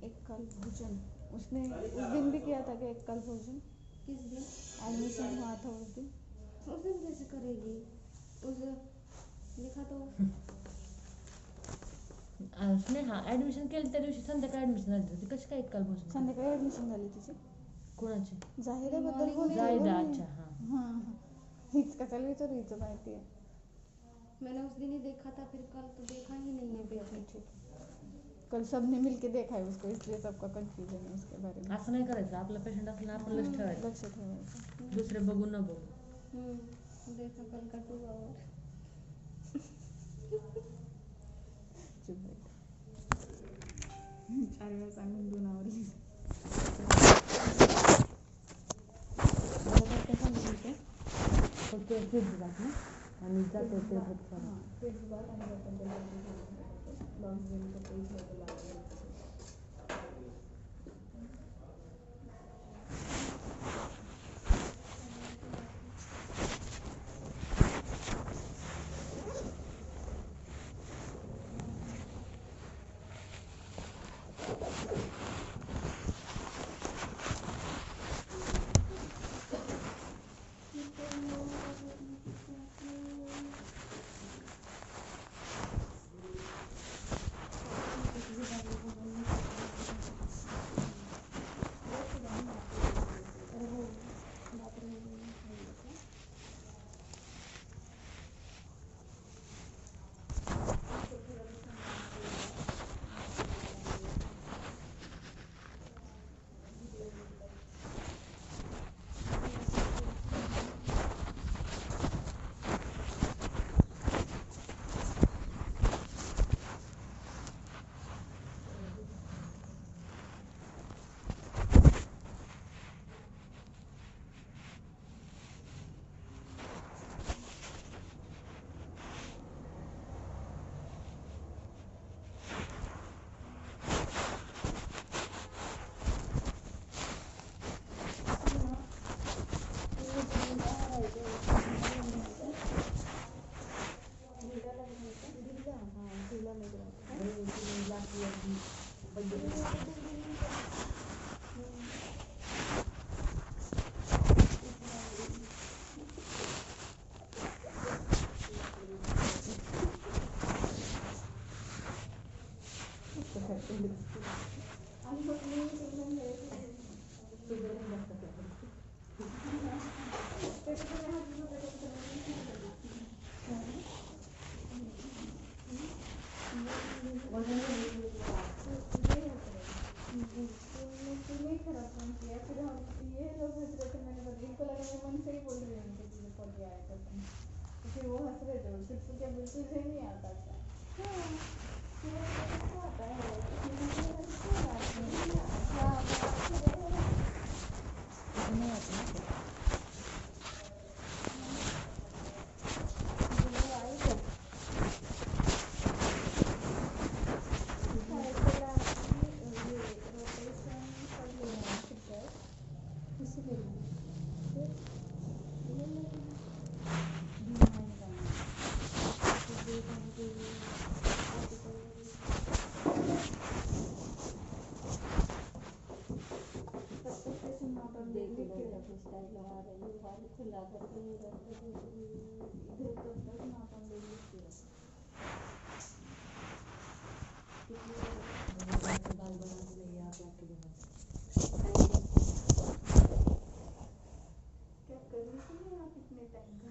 Speaker 1: एक कल भोजन उसने उस दिन भी किया था कि एक कल भोजन
Speaker 5: किस दिन?
Speaker 1: एडमिशन हुआ था उस दिन.
Speaker 5: उस दिन कैसे करेगी? उस लिखा तो
Speaker 2: स्नेहा ऍडमिशन केलं त्या दिवशी संध्याकाळी ऍडमिशन झाली होती, कशी काय काल बसून?
Speaker 1: संध्याकाळी ॲडमिशन झाली तिची.
Speaker 2: कोणाची?
Speaker 1: जाहिराबद्दल बोलते
Speaker 2: जायदा.
Speaker 1: हो मी.
Speaker 2: अच्छा हां.
Speaker 1: हां हीच कशाला विचारू, हिचं माहिती आहे.
Speaker 5: मैंने उस दिन ही देखा था, फिर कल तो देखा ही नहीं है पेशेंट.
Speaker 1: कल सबने मिलके देखा है उसको, इसलिए सबका कंफ्यूजन है उसके बारे में.
Speaker 2: असं नाही करायचं, आपला पेशंट असला आपण लक्ष ठेवायचं,
Speaker 1: लक्ष ठेवायचं.
Speaker 2: दुसरे बघू न बघू.
Speaker 5: देखा कल का 2 आवर.
Speaker 1: चुप बैठ. 4 वेळा सांगून 2 आवडली.
Speaker 2: फक्त फीडबॅक ना आणि जाते ते फक्त.
Speaker 1: हां फीडबॅक आणि लॉन्च पेज लेवल लागेल. खराब फोन किया, फिर हम ये लोग हंस रहे थे, मैंने बोला इनको लगा मैं मन से ही बोल रही हूँ उनके तुझे फोन किया है कसम। तो फिर वो हंस रहे थे, फिर तो क्या बिल्कुल से नहीं आता था। हाँ, फिर वो कैसे आता है, इतनी मुश्किल से क्यों आता है, नहीं आता।
Speaker 2: नहीं आता ना फिर।
Speaker 1: वो आई तो साइकिल आपकी ये रोटेशन सब लेना है फिर
Speaker 5: किसी ले लो
Speaker 1: फिर
Speaker 5: ले लो
Speaker 1: डिमांड करना
Speaker 5: तो देखा मुझे
Speaker 1: स्पेसिफिकेशन नॉट ऑन
Speaker 5: देख
Speaker 1: लिख
Speaker 5: लो
Speaker 1: के
Speaker 5: अपनी स्टाइल लगा रही हूँ वाली खुला करके इधर से
Speaker 1: इधर तक बस नॉट ऑन लिख के
Speaker 5: दाल बना के ले आप आपके घर
Speaker 1: क्या कर रही थी आप इतने टाइम का।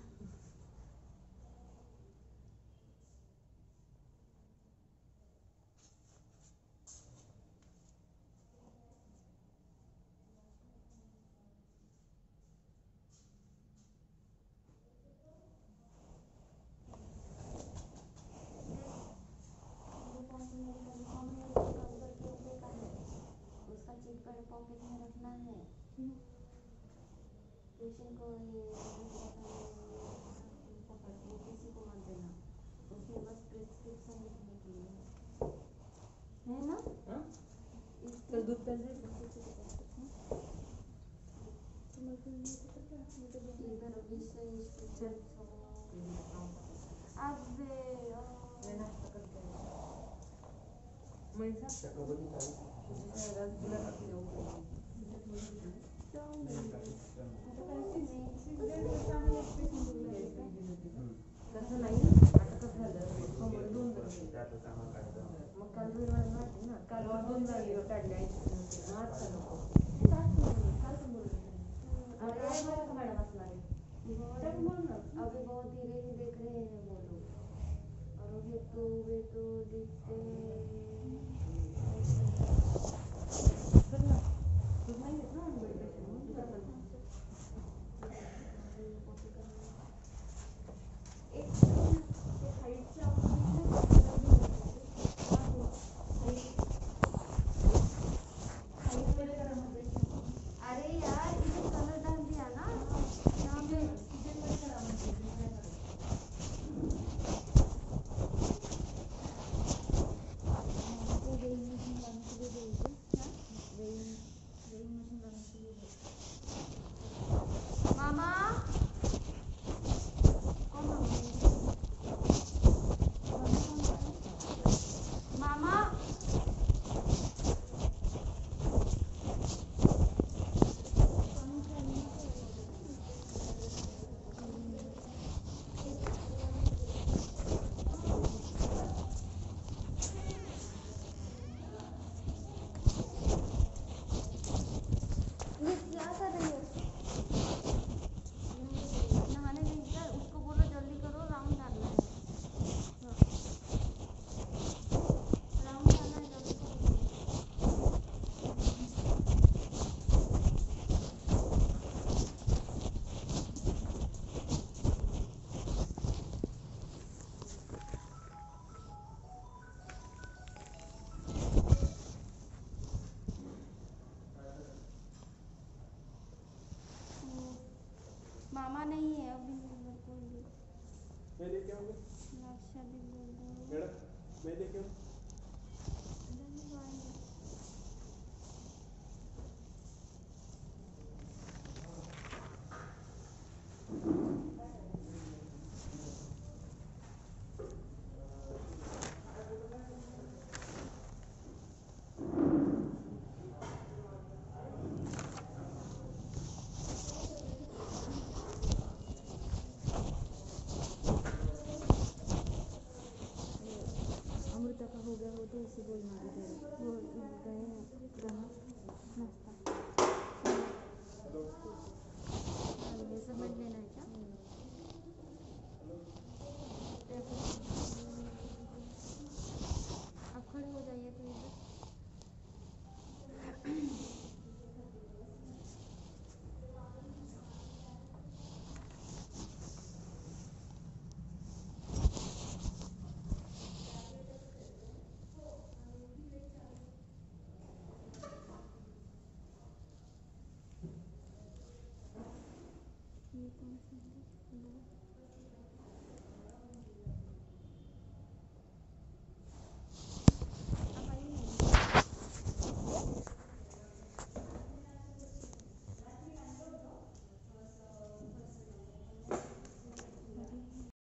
Speaker 5: उसका चिप पर पॉकेट में रखना है पेशेंट को ये पकड़ के किसी को मत देना उसमें बस प्रिस्क्रिप्शन लिखने के लिए है ना
Speaker 2: तो दूध पैसे
Speaker 5: इधर विषय इंस्ट्रक्शन अब
Speaker 2: मैं नाश्ता करके आई। मनीषा रसगुल्ला रखी जाऊँगी। कसं नाही आता कसं झालं कमर दोन झाली मग काल रविवार माहिती ना काल दोन झाली काढले आज नको मॅडम असणार आहे
Speaker 5: अभी बहुत धीरे ही देख रहे हैं वो लोग और वे तो देखते
Speaker 2: चल ना दूध नाही घेत ना बडी पेशंट म्हणून तुला पण
Speaker 5: अरे यार इसे कलर डाल दिया ना यहाँ पे मामा कौन मामा ये क्या कर रही है नहाने नहीं क्या उसको बोलो जल्दी करो राउंड डालना है हाँ। राउंड डालना है जल्दी करो मामा नहीं है अभी मेरे को
Speaker 6: मैं लेके आऊँगा
Speaker 5: लाशा भी बोल दो
Speaker 6: मैडम मैं लेके आऊँ
Speaker 5: अमृता का हो गया हो तो उसे बोलना वो गए हैं कहाँ नाश्ता ये सब मिल लेना है क्या आप खड़े हो जाइए तो इधर दो